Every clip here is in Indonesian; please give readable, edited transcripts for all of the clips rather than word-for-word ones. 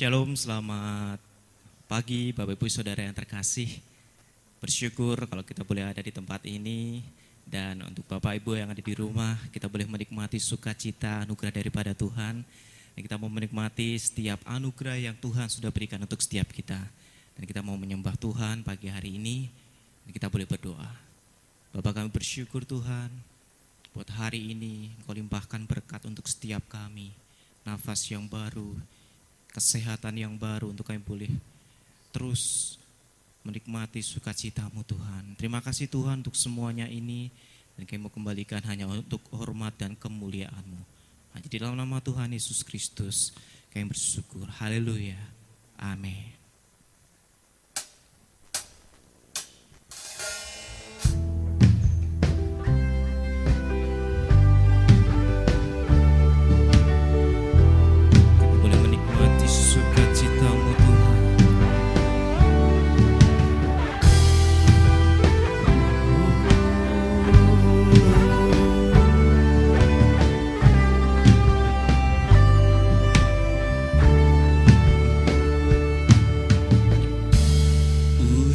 Shalom, selamat pagi Bapak Ibu Saudara yang terkasih. Bersyukur kalau kita boleh ada di tempat ini. Dan untuk Bapak Ibu yang ada di rumah, kita boleh menikmati sukacita anugerah daripada Tuhan. Dan kita mau menikmati setiap anugerah yang Tuhan sudah berikan untuk setiap kita. Dan kita mau menyembah Tuhan pagi hari ini. Dan kita boleh berdoa. Bapak, kami bersyukur Tuhan, buat hari ini Engkau limpahkan berkat untuk setiap kami. Nafas yang baru, kesehatan yang baru untuk kami boleh terus menikmati sukacita-Mu Tuhan. Terima kasih Tuhan untuk semuanya ini, dan kami mau kembalikan hanya untuk hormat dan kemuliaan-Mu. Hanya di dalam nama Tuhan Yesus Kristus kami bersyukur. Haleluya. Amin.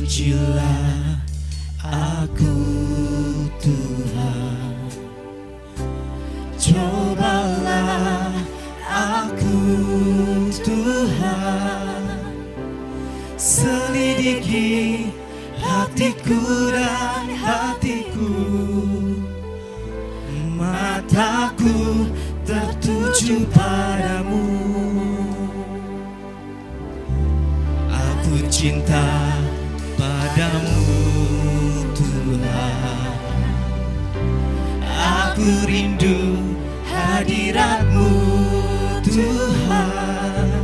Pujilah aku Tuhan, cobalah aku Tuhan, selidiki hatiku dan hatiku, mataku tertuju padamu. Aku cinta padamu Tuhan, aku rindu hadirat-Mu Tuhan,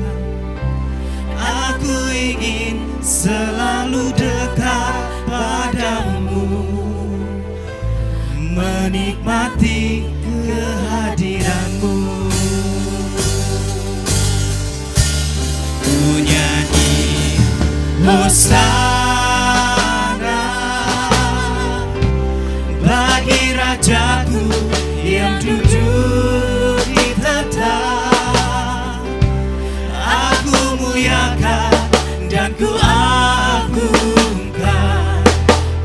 aku ingin selalu dekat padamu, menikmati kehadiran-Mu. Ku nyanyi Hosana bagi Rajaku yang duduk di tahta. Aku muliakan dan ku agungkan,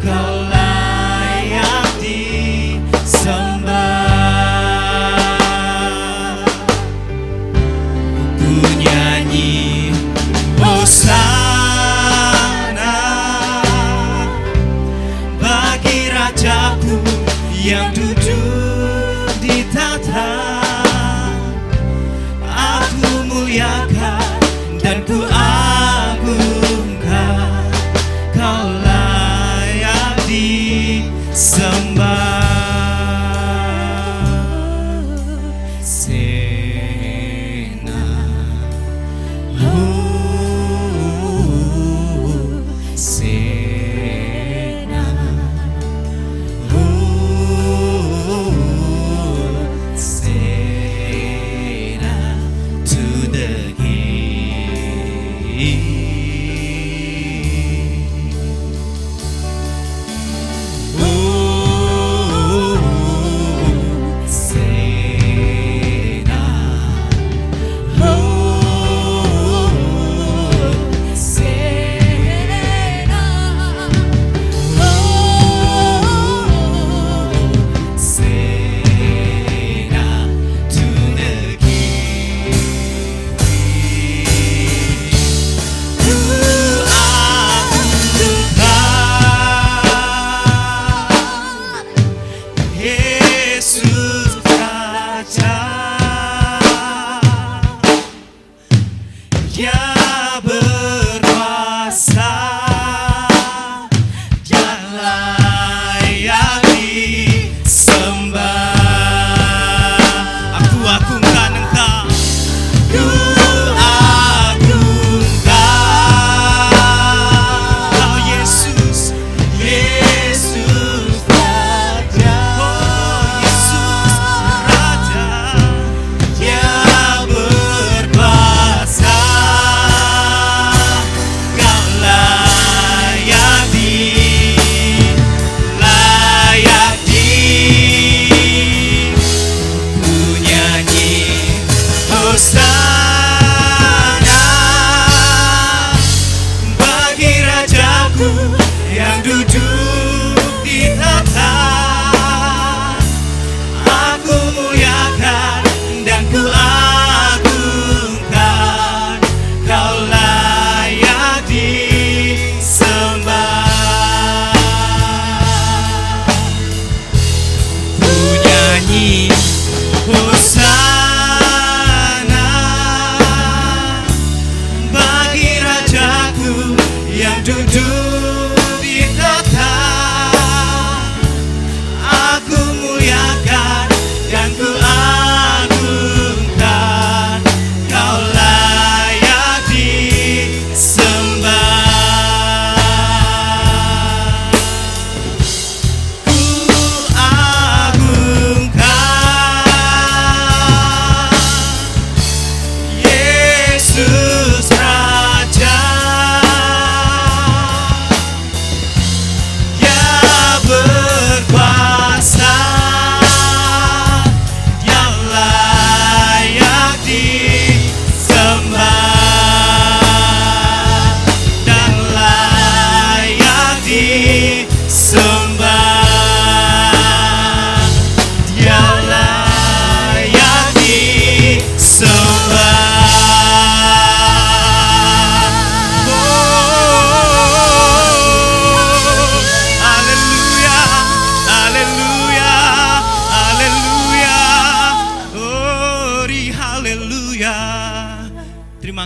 Kau layak disembah. Ku nyanyi Hosana Rajaku yang duduk di tahta. Aku muliakan dan ku agungkan, Kau layak disembah. Sena, to the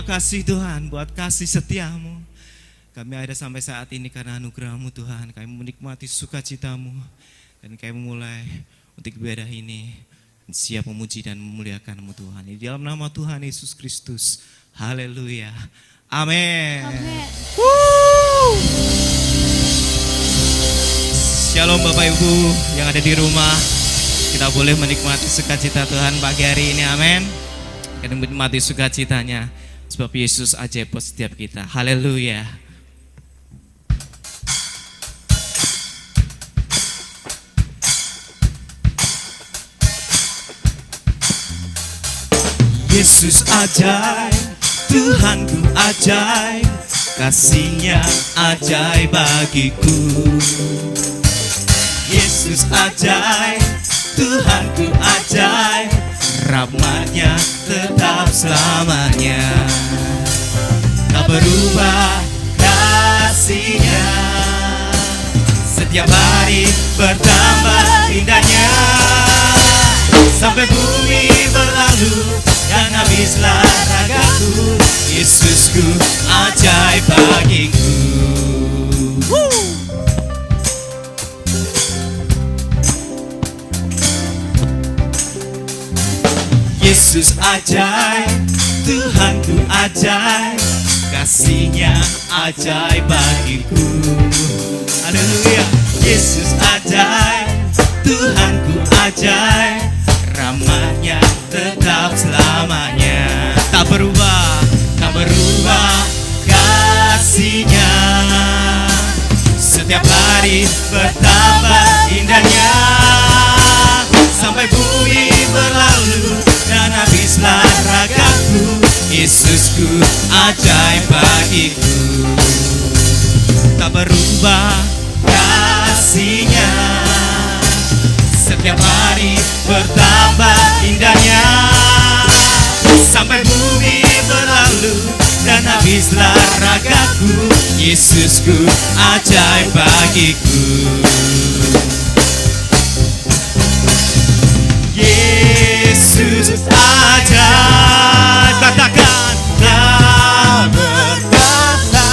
Terima kasih Tuhan buat kasih setiamu. Kami ada sampai saat ini karena anugerah-Mu Tuhan. Kami menikmati sukacita-Mu. Dan kami mulai untuk ibadah ini siap memuji dan memuliakan-Mu Tuhan. Di dalam nama Tuhan Yesus Kristus. Haleluya. Amin. Shalom Bapak Ibu yang ada di rumah. Kita boleh menikmati sukacita Tuhan pagi hari ini. Amin. Kita menikmati sukacitanya. Sebab Yesus ajaib buat setiap kita. Haleluya. Yesus ajaib, Tuhanku ajaib, kasih-Nya ajaib bagiku. Yesus ajaib, Tuhanku ajaib, rahmat-Nya tetap selamanya. Tak berubah kasih-Nya, setiap hari bertambah indahnya. Sampai bumi berlalu dan habislah ragaku, Yesusku ajaib bagiku. Yesus ajaib, Tuhanku ajaib, kasih-Nya ajaib bagiku. Haleluya. Yesus ajaib, Tuhanku ajaib, rahmat-Nya tetap selamanya. Tak berubah, tak berubah kasih-Nya, setiap hari bertambah indahnya. Sampai bumi berlalu dan habislah ragaku, Yesusku ajaib bagiku. Tak berubah kasih-Nya, setiap hari bertambah indahnya. Sampai bumi berlalu dan habislah ragaku, Yesusku ajaib bagiku. Yesus ajaib, katakan tak berkata.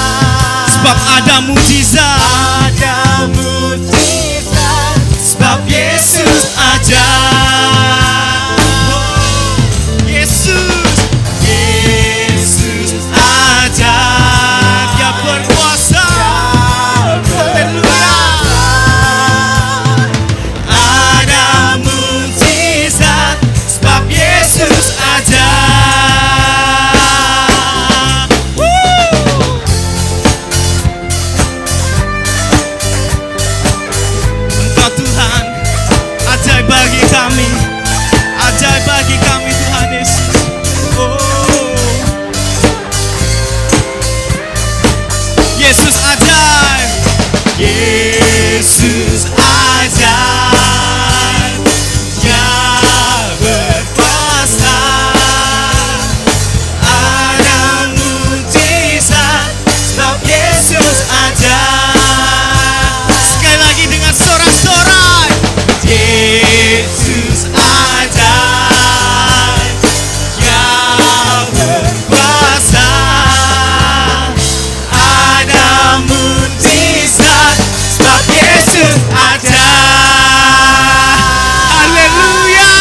Sebab ada mujizat, ada mujizat. Sebab Yesus ajaib. Yesus, Yesus ajaib. Dia berkuasa. Haleluya. Ada mujizat. Sebab Yesus ajaib. Engkau Tuhan ajaib bagi kami, ajaib bagi kami Tuhan Yesus. Yesus ajaib, Yesus ajaib, Dia berkuasa. Ada mujizat, sebab Yesus ajaib. Sekali lagi dengan sorak-sorai. Yesus ajaib, Dia berkuasa. Ada mujizat, sebab Yesus ajaib. Haleluya,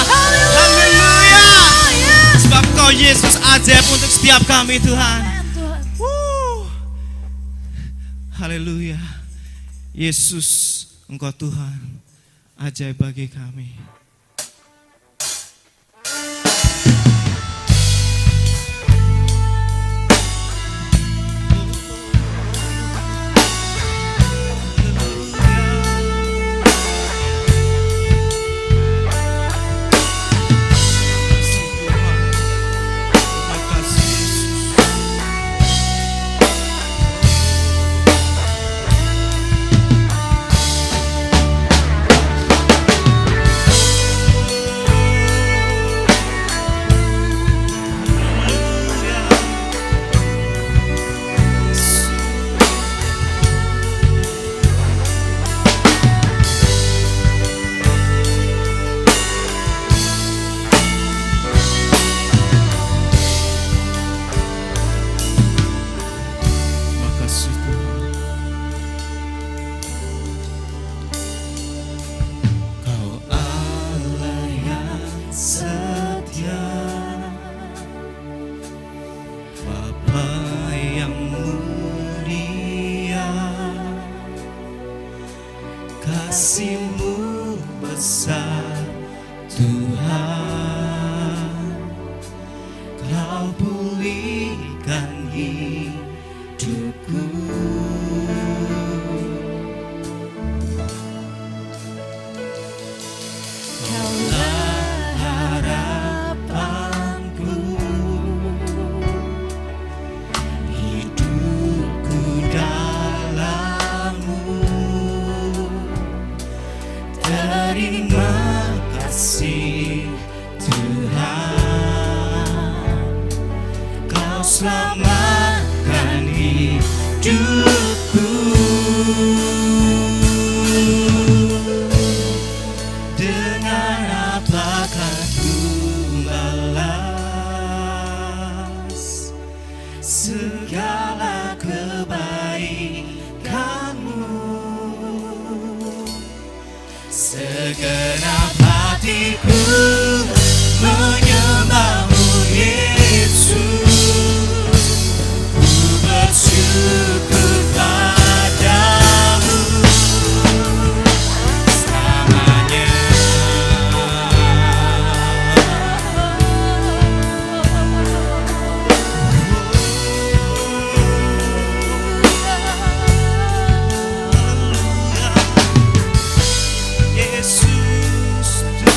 haleluya. Sebab Kau Yesus ajaib untuk setiap kami Tuhan. Haleluya. Yesus, Engkau Tuhan ajaib bagi kami. kasih-Mu besar Tuhan, Kau pulihkan hidupku. Kaulah harapanku, hidupku dalam-Mu. Terima kasih Tuhan, Kau selamatkan hidupku. Dengan apakah ku balas segala kebaikan-Mu? Segenap hatiku menyembah-Mu Yesus, ku bersyukur padamu selamanya. Yesus Tuhan,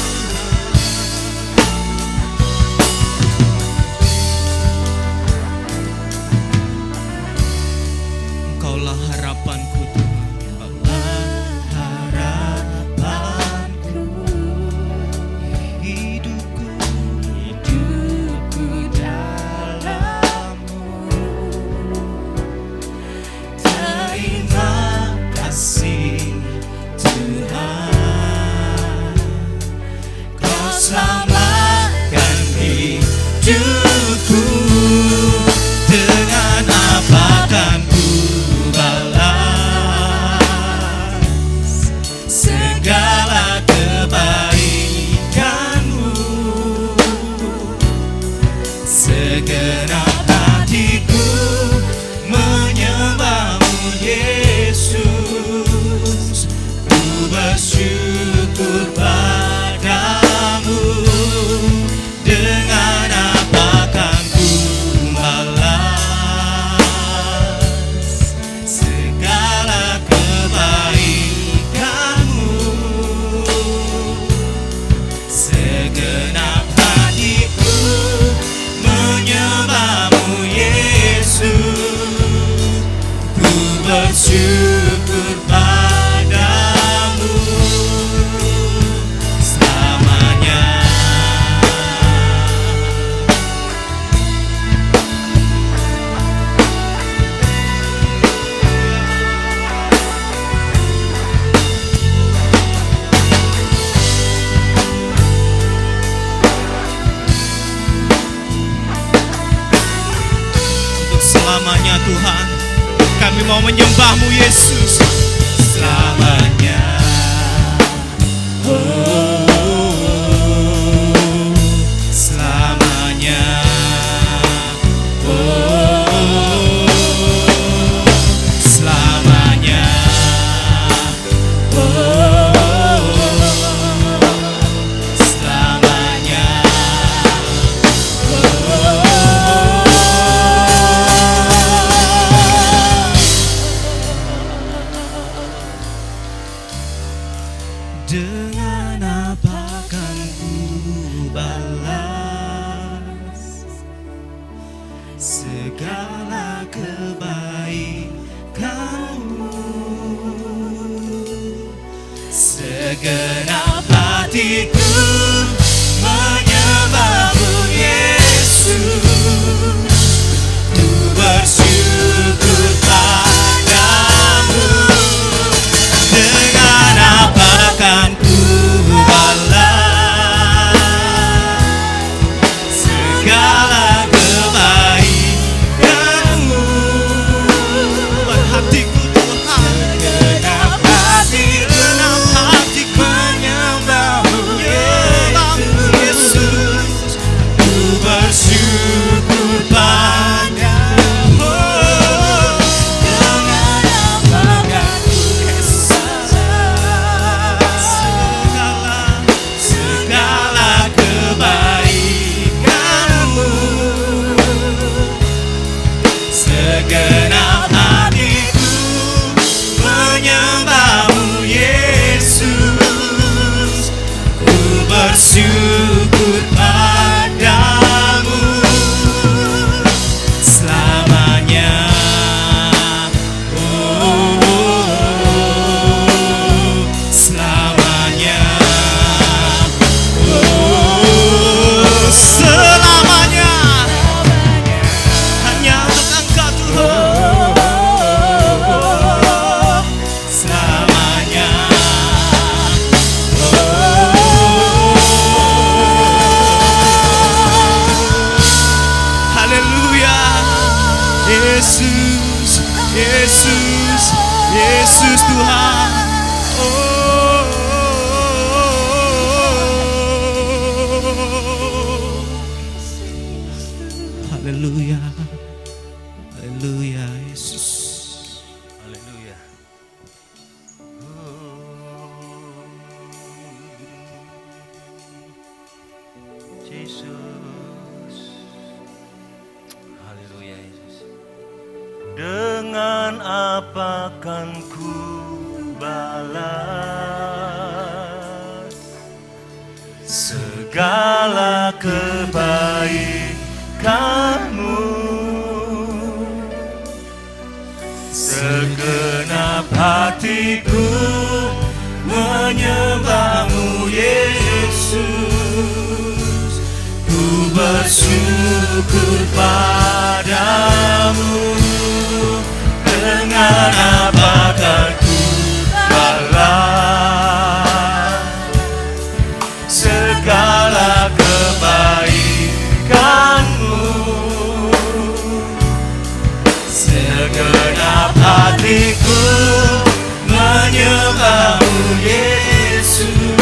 Engkaulah harapanku Tuhan, Engkaulah harapanku, hidupku dalam-Mu. Terima kasih Tuhan, Kau selamatkan hidupku. Dengan apa kan ku balas segala kebaikan-Mu? Segenap hatiku menyembah-Mu Yesus, ku bersyukur padamu. Dengan apa kan ku balas segala kebaikan-Mu? Segenap hatiku menyembah-Mu Yesus, ku bersyukur padamu selamanya. Untuk selamanya Tuhan, kami mau menyembah-Mu Yesus selamanya. Oh, selamanya. Oh, selamanya. Oh, selamanya. Dengan apa kan ku balas segala kebaikan-Mu? Segenap hatiku menyembah-Mu Yesus, ku bersyukur padamu. Dengan apa kan ku balas segala kebaikan-Mu? Hatiku Tuhan, genap hatiku menyembah-Mu Yesus. Yesus. Haleluya Yesus. Dengan apa kan ku balas segala kebaikanmu? Segenap hatiku menyembahmu Yesus, ku bersyukur padamu. Dengan apakah ku balas segala kebaikanmu? Segenap hatiku menyembahmu Yesus,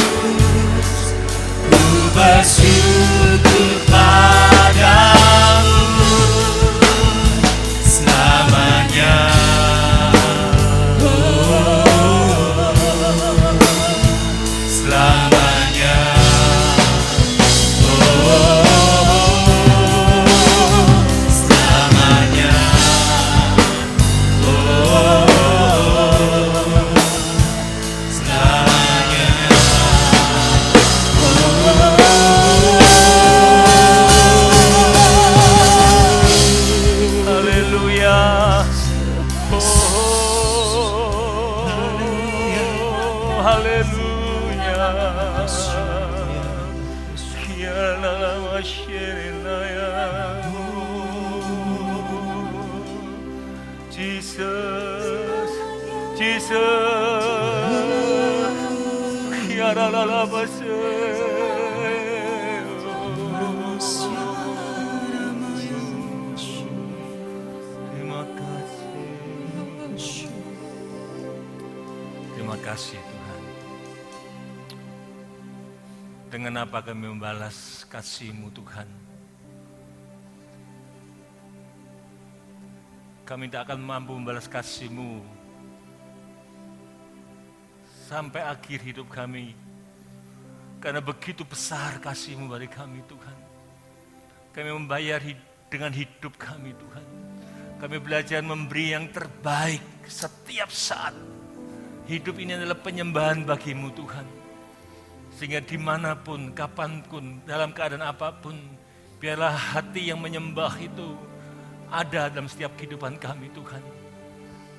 ku bersyukur padamu selamanya. Selamanya. Selamanya. Haleluya. Haleluya. Ya la mashirinaya. Jesus, Jesus. Ya la Terima kasih. Terima kasih Tuhan. Dengan apa kami membalas kasih-Mu Tuhan? Kami tak akan mampu membalas kasih-Mu sampai akhir hidup kami. Karena begitu besar kasih-Mu bagi kami Tuhan. Kami membayar dengan hidup kami Tuhan. Kami belajar memberi yang terbaik setiap saat. Hidup ini adalah penyembahan bagi-Mu Tuhan. Sehingga dimanapun, kapanpun, dalam keadaan apapun, biarlah hati yang menyembah itu ada dalam setiap kehidupan kami Tuhan.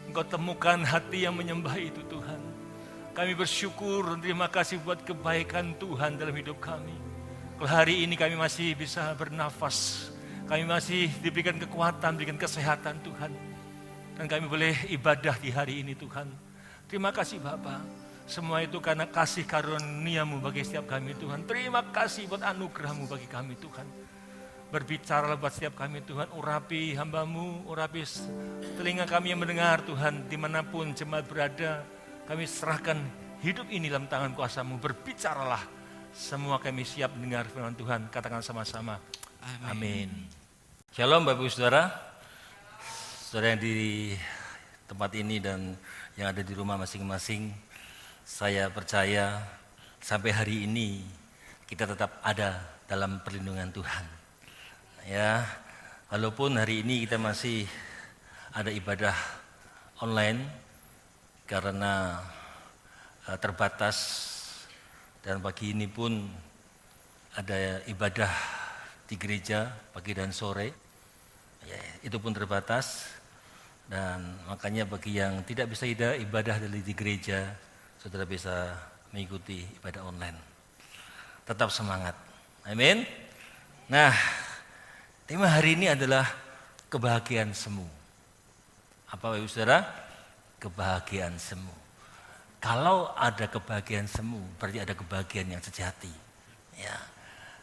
Engkau temukan hati yang menyembah itu Tuhan. Kami bersyukur dan terima kasih buat kebaikan Tuhan dalam hidup kami. Kalau hari ini kami masih bisa bernafas, kami masih diberikan kekuatan, diberikan kesehatan Tuhan. Dan kami boleh ibadah di hari ini Tuhan. Terima kasih Bapa. Semua itu karena kasih karunia-Mu bagi setiap kami Tuhan. Terima kasih buat anugerah-Mu bagi kami Tuhan. Berbicaralah buat setiap kami Tuhan. Urapi hamba-Mu, urapi telinga kami yang mendengar Tuhan. Dimanapun jemaat berada, kami serahkan hidup ini dalam tangan kuasa-Mu. Berbicaralah. Semua kami siap mendengar firman Tuhan. Katakan sama-sama. Amin. Shalom Bapak Ibu Saudara. Saudara yang di tempat ini dan yang ada di rumah masing-masing, saya percaya sampai hari ini kita tetap ada dalam perlindungan Tuhan. Ya, walaupun hari ini kita masih ada ibadah online karena terbatas, dan pagi ini pun ada ibadah di gereja pagi dan sore, ya, itu pun terbatas. Dan makanya bagi yang tidak bisa ibadah di gereja, saudara bisa mengikuti ibadah online. Tetap semangat, amin. Nah, tema hari ini adalah kebahagiaan semu. Apa Bapak Saudara? Kebahagiaan semu. Kalau ada kebahagiaan semu, berarti ada kebahagiaan yang sejati. Ya,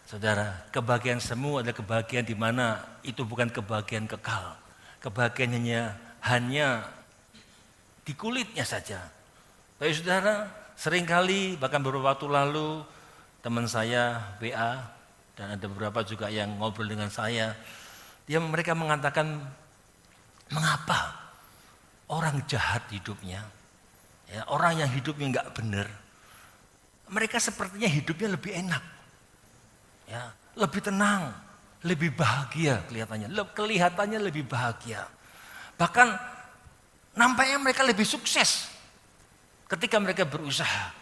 saudara, kebahagiaan semu adalah kebahagiaan di mana itu bukan kebahagiaan kekal. Kebahagiaannya hanya di kulitnya saja. Bapak Saudara, seringkali bahkan beberapa waktu lalu teman saya WA dan ada beberapa juga yang ngobrol dengan saya. Mereka mengatakan, mengapa orang jahat hidupnya, ya, orang yang hidupnya nggak benar, mereka sepertinya hidupnya lebih enak. Ya, lebih tenang, lebih bahagia kelihatannya lebih bahagia. Bahkan nampaknya mereka lebih sukses ketika mereka berusaha.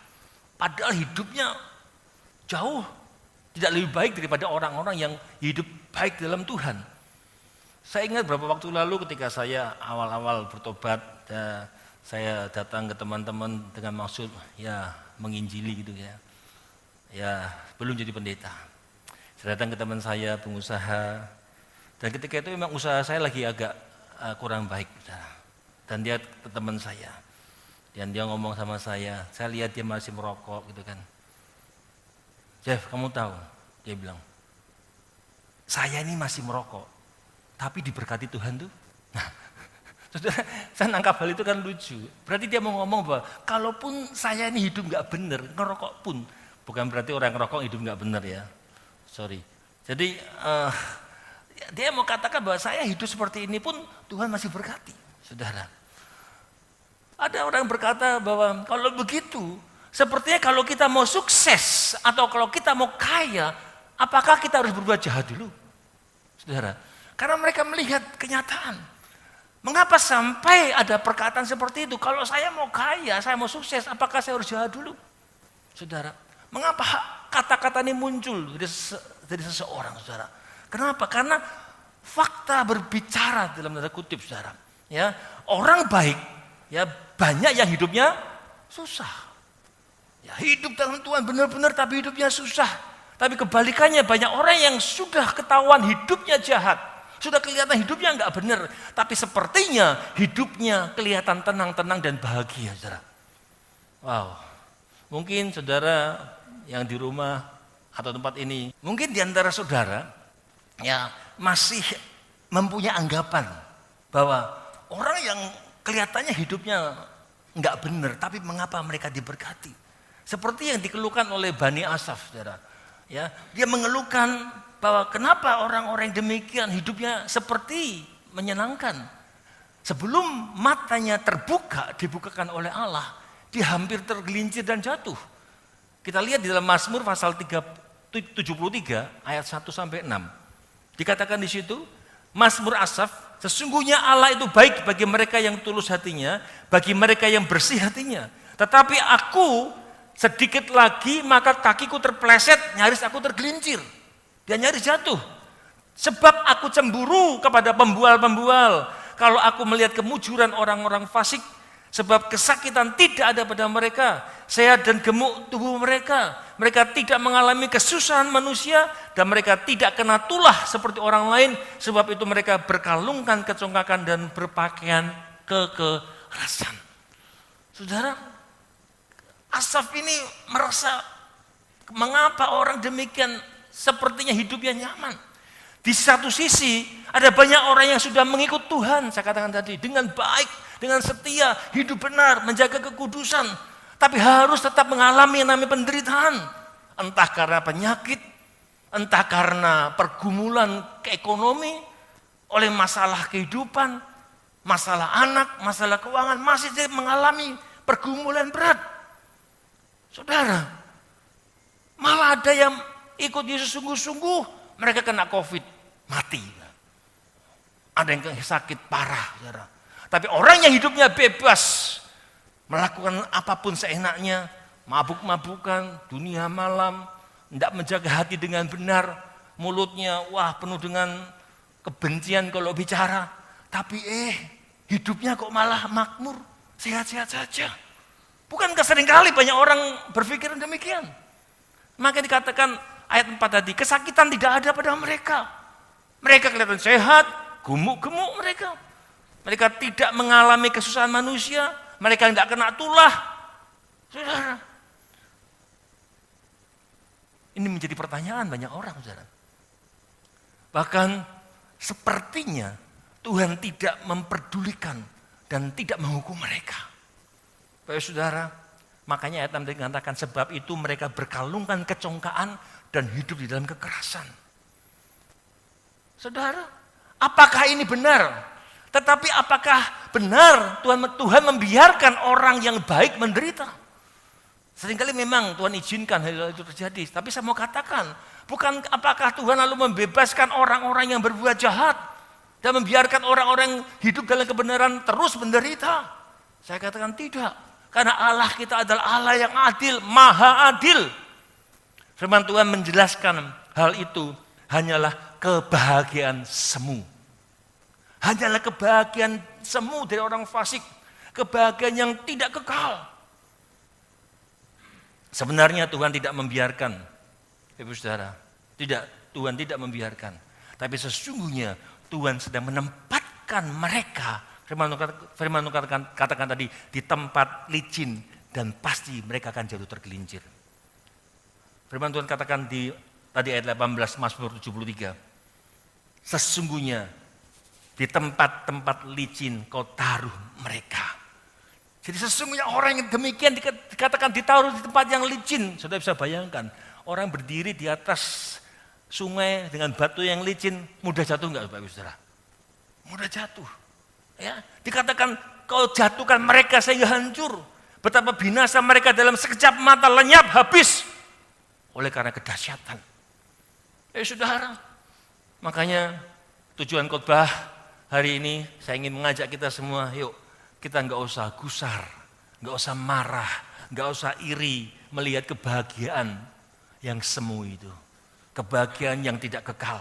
Padahal hidupnya jauh tidak lebih baik daripada orang-orang yang hidup baik dalam Tuhan. Saya ingat beberapa waktu lalu ketika saya awal-awal bertobat, saya datang ke teman-teman dengan maksud ya menginjili gitu ya. Ya belum jadi pendeta. Saya datang ke teman saya pengusaha, dan ketika itu memang usaha saya lagi agak kurang baik, dan dia teman saya, dan dia ngomong sama saya lihat dia masih merokok gitu kan. Jeff, kamu tahu, dia bilang, saya ini masih merokok, tapi diberkati Tuhan tuh. Nah, saudara, saya nangkap hal itu kan lucu. Berarti dia mau ngomong bahwa kalaupun saya ini hidup nggak benar, ngerokok pun, bukan berarti orang ngerokok hidup nggak benar ya. Sorry. Jadi dia mau katakan bahwa saya hidup seperti ini pun Tuhan masih berkati, saudara. Ada orang berkata bahwa kalau begitu, sepertinya kalau kita mau sukses atau kalau kita mau kaya, apakah kita harus berbuat jahat dulu? Saudara, karena mereka melihat kenyataan. Mengapa sampai ada perkataan seperti itu? Kalau saya mau kaya, saya mau sukses, apakah saya harus jahat dulu? Saudara, mengapa kata-kata ini muncul dari seseorang, saudara? Kenapa? Karena fakta berbicara dalam tanda kutip, saudara. Ya, orang baik, ya banyak yang hidupnya susah. Ya, hidup dalam Tuhan benar-benar tapi hidupnya susah. Tapi kebalikannya banyak orang yang sudah ketahuan hidupnya jahat. Sudah kelihatan hidupnya enggak benar. Tapi sepertinya hidupnya kelihatan tenang-tenang dan bahagia, saudara. Wow. Mungkin saudara yang di rumah atau tempat ini, mungkin di antara saudara ya masih mempunyai anggapan bahwa orang yang kelihatannya hidupnya enggak benar, tapi mengapa mereka diberkati? Seperti yang dikeluhkan oleh Bani Asaf, saudara. Ya, dia mengeluhkan bahwa kenapa orang-orang demikian hidupnya seperti menyenangkan. Sebelum matanya terbuka, dibukakan oleh Allah, dia hampir tergelincir dan jatuh. Kita lihat di dalam Mazmur pasal 73 ayat 1 sampai 6. Dikatakan di situ, Mazmur Asaf, sesungguhnya Allah itu baik bagi mereka yang tulus hatinya, bagi mereka yang bersih hatinya. Tetapi aku sedikit lagi maka kakiku terpeleset, nyaris aku tergelincir. Dia nyaris jatuh. Sebab aku cemburu kepada pembual-pembual. Kalau aku melihat kemujuran orang-orang fasik, sebab kesakitan tidak ada pada mereka, sehat dan gemuk tubuh mereka. Mereka tidak mengalami kesusahan manusia dan mereka tidak kena tulah seperti orang lain, sebab itu mereka berkalungkan kecongkakan dan berpakaian kekerasan. Saudara, Asaf ini merasa mengapa orang demikian sepertinya hidupnya nyaman. Di satu sisi ada banyak orang yang sudah mengikut Tuhan, saya katakan tadi, dengan baik, dengan setia, hidup benar, menjaga kekudusan. Tapi harus tetap mengalami yang namanya penderitaan. Entah karena penyakit, entah karena pergumulan ekonomi, oleh masalah kehidupan, masalah anak, masalah keuangan, masih mengalami pergumulan berat. Saudara, malah ada yang ikut Yesus sungguh-sungguh, mereka kena COVID, mati. Ada yang sakit parah, saudara. Tapi orang yang hidupnya bebas, melakukan apapun seenaknya, mabuk-mabukan, dunia malam, tidak menjaga hati dengan benar, mulutnya penuh dengan kebencian kalau bicara, tapi hidupnya kok malah makmur, sehat-sehat saja. Bukankah seringkali banyak orang berpikir demikian? Maka dikatakan ayat 4 tadi, kesakitan tidak ada pada mereka. Mereka kelihatan sehat, gemuk-gemuk mereka. Mereka tidak mengalami kesusahan manusia, mereka tidak kena tulah. Saudara, ini menjadi pertanyaan banyak orang, saudara. Bahkan sepertinya Tuhan tidak memperdulikan dan tidak menghukum mereka. Bapak saudara, makanya ayat 6 dikatakan sebab itu mereka berkalungkan kecongkaan dan hidup di dalam kekerasan. Saudara, apakah ini benar? Tetapi apakah benar Tuhan membiarkan orang yang baik menderita? Seringkali memang Tuhan izinkan hal itu terjadi. Tapi saya mau katakan, bukan apakah Tuhan lalu membebaskan orang-orang yang berbuat jahat dan membiarkan orang-orang hidup dalam kebenaran terus menderita? Saya katakan tidak. Karena Allah kita adalah Allah yang adil, maha adil. Firman Tuhan menjelaskan hal itu hanyalah kebahagiaan semu. Hanyalah kebahagiaan semu dari orang fasik. Kebahagiaan yang tidak kekal. Sebenarnya Tuhan tidak membiarkan, Ibu Saudara. Tidak, Tuhan tidak membiarkan. Tapi sesungguhnya Tuhan sedang menempatkan mereka, firman katakan tadi, di tempat licin dan pasti mereka akan jatuh tergelincir. Firman Tuhan katakan di tadi ayat 18 Mazmur 73. Sesungguhnya di tempat-tempat licin kau taruh mereka. Jadi sesungguhnya orang yang demikian dikatakan ditaruh di tempat yang licin. Saudara bisa bayangkan, orang berdiri di atas sungai dengan batu yang licin, mudah jatuh enggak Bapak Ibu Saudara? Mudah jatuh. Ya, dikatakan kau jatuhkan mereka sehingga hancur. Betapa binasa mereka dalam sekejap mata, lenyap, habis. Oleh karena kedahsyatan. Saudara, makanya tujuan khotbah hari ini saya ingin mengajak kita semua, yuk kita nggak usah gusar, nggak usah marah, nggak usah iri melihat kebahagiaan yang semu itu, kebahagiaan yang tidak kekal.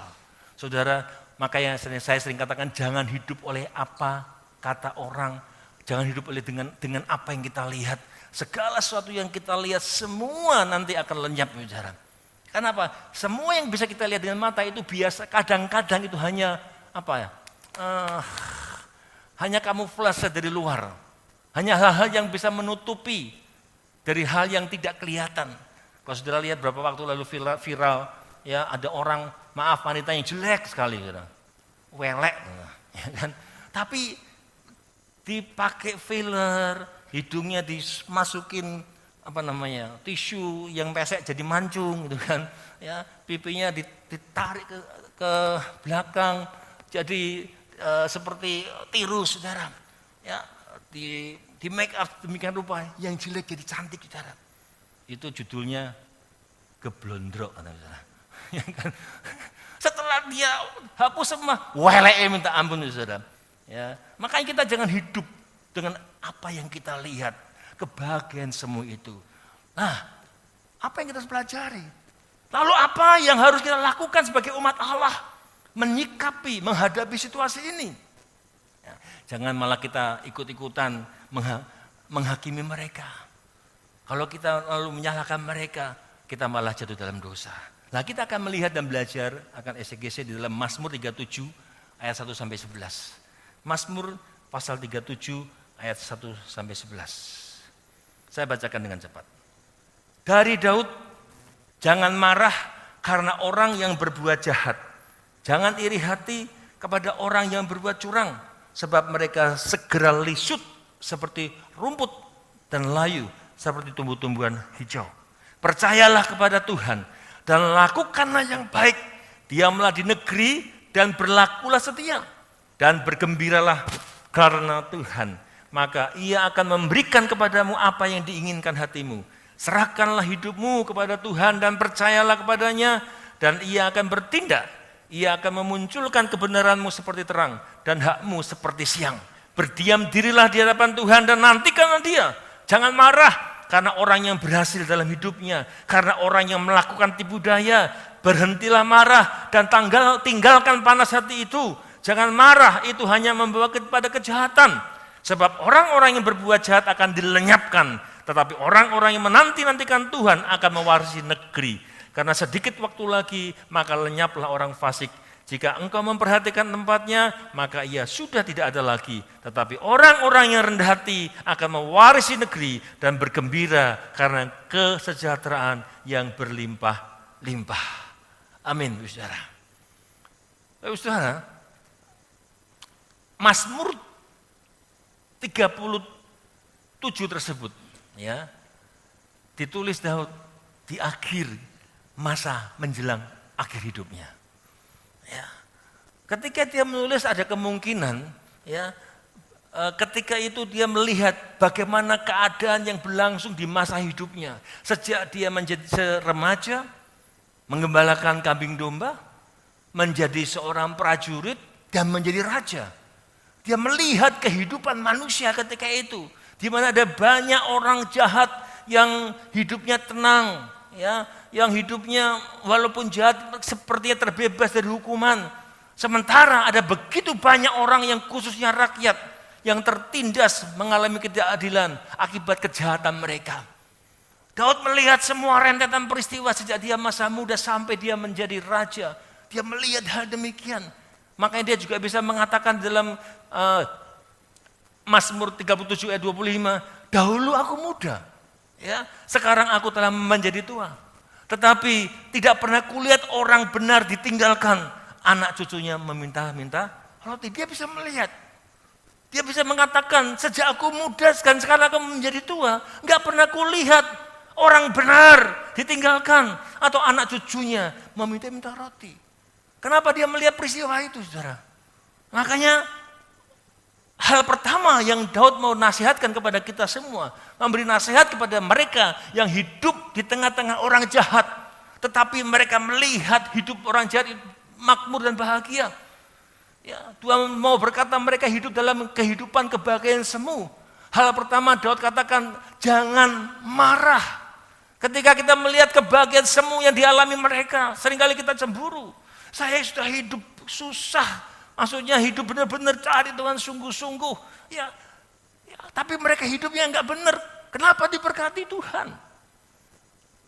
Saudara, makanya saya sering katakan jangan hidup oleh apa kata orang, jangan hidup oleh dengan apa yang kita lihat. Segala sesuatu yang kita lihat semua nanti akan lenyap, saudara. Kenapa? Semua yang bisa kita lihat dengan mata itu biasa, kadang-kadang itu hanya apa ya? Hanya kamuflase dari luar. Hanya hal-hal yang bisa menutupi dari hal yang tidak kelihatan. Kalau saudara lihat berapa waktu lalu viral, ya ada orang, maaf wanita yang jelek sekali, saudara. Welek, ya kan? Tapi dipakai filler, hidungnya dimasukin tisu yang pesek jadi mancung, gitu kan? Ya, pipinya ditarik ke belakang, jadi seperti tirus, saudara. Ya, di make up demikian rupa, yang jelek jadi cantik, saudara. Itu judulnya geblondrok, saudara. Ya kan? Setelah dia hapus semua, weleke minta ampun, saudara. Ya, makanya kita jangan hidup dengan apa yang kita lihat, kebahagiaan semu itu. Nah, apa yang kita harus pelajari? Lalu apa yang harus kita lakukan sebagai umat Allah? Menyikapi, menghadapi situasi ini. Ya, jangan malah kita ikut-ikutan menghakimi mereka. Kalau kita lalu menyalahkan mereka, kita malah jatuh dalam dosa. Nah, kita akan melihat dan belajar akan eksegese di dalam Mazmur 37 ayat 1 sampai 11. Mazmur pasal 37 ayat 1 sampai 11. Saya bacakan dengan cepat. Dari Daud, jangan marah karena orang yang berbuat jahat. Jangan iri hati kepada orang yang berbuat curang, sebab mereka segera lisut seperti rumput dan layu seperti tumbuh-tumbuhan hijau. Percayalah kepada Tuhan dan lakukanlah yang baik. Diamlah di negeri dan berlakulah setia dan bergembiralah karena Tuhan. Maka Ia akan memberikan kepadamu apa yang diinginkan hatimu. Serahkanlah hidupmu kepada Tuhan dan percayalah kepadanya, dan Ia akan bertindak. Ia akan memunculkan kebenaranmu seperti terang dan hakmu seperti siang. Berdiam dirilah di hadapan Tuhan dan nantikanlah Dia. Jangan marah karena orang yang berhasil dalam hidupnya, karena orang yang melakukan tipu daya. Berhentilah marah dan tinggalkan panas hati itu. Jangan marah, itu hanya membawa kepada kejahatan. Sebab orang-orang yang berbuat jahat akan dilenyapkan, tetapi orang-orang yang menanti-nantikan Tuhan akan mewarisi negeri. Karena sedikit waktu lagi, maka lenyaplah orang fasik. Jika engkau memperhatikan tempatnya, maka ia sudah tidak ada lagi. Tetapi orang-orang yang rendah hati akan mewarisi negeri dan bergembira karena kesejahteraan yang berlimpah-limpah. Amin, saudara. Saudara, Mazmur 37 tersebut, ya, ditulis Daud di akhir masa menjelang akhir hidupnya. Ya. Ketika dia menulis ada kemungkinan, ya, ketika itu dia melihat bagaimana keadaan yang berlangsung di masa hidupnya. Sejak dia menjadi remaja, menggembalakan kambing domba, menjadi seorang prajurit, dan menjadi raja. Dia melihat kehidupan manusia ketika itu, di mana ada banyak orang jahat yang hidupnya tenang, ya, yang hidupnya walaupun jahat sepertinya terbebas dari hukuman. Sementara ada begitu banyak orang yang khususnya rakyat yang tertindas mengalami ketidakadilan akibat kejahatan mereka. Daud melihat semua rentetan peristiwa sejak dia masa muda sampai dia menjadi raja. Dia melihat hal demikian. Makanya dia juga bisa mengatakan dalam Mazmur 37 ayat 25, dahulu aku muda, ya, sekarang aku telah menjadi tua. Tetapi tidak pernah kulihat orang benar ditinggalkan, anak cucunya meminta-minta roti. Dia bisa melihat. Dia bisa mengatakan, sejak aku muda dan sekarang aku menjadi tua, enggak pernah kulihat orang benar ditinggalkan atau anak cucunya meminta-minta roti. Kenapa dia melihat peristiwa itu, saudara? Makanya hal pertama yang Daud mau nasihatkan kepada kita semua, memberi nasihat kepada mereka yang hidup di tengah-tengah orang jahat, tetapi mereka melihat hidup orang jahat makmur dan bahagia. Ya, Tuhan mau berkata mereka hidup dalam kehidupan kebahagiaan semu. Hal pertama Daud katakan, jangan marah. Ketika kita melihat kebahagiaan semu yang dialami mereka, seringkali kita cemburu. Saya sudah hidup susah, maksudnya hidup benar-benar cari Tuhan sungguh-sungguh. Ya, tapi mereka hidupnya enggak benar. Kenapa diberkati Tuhan?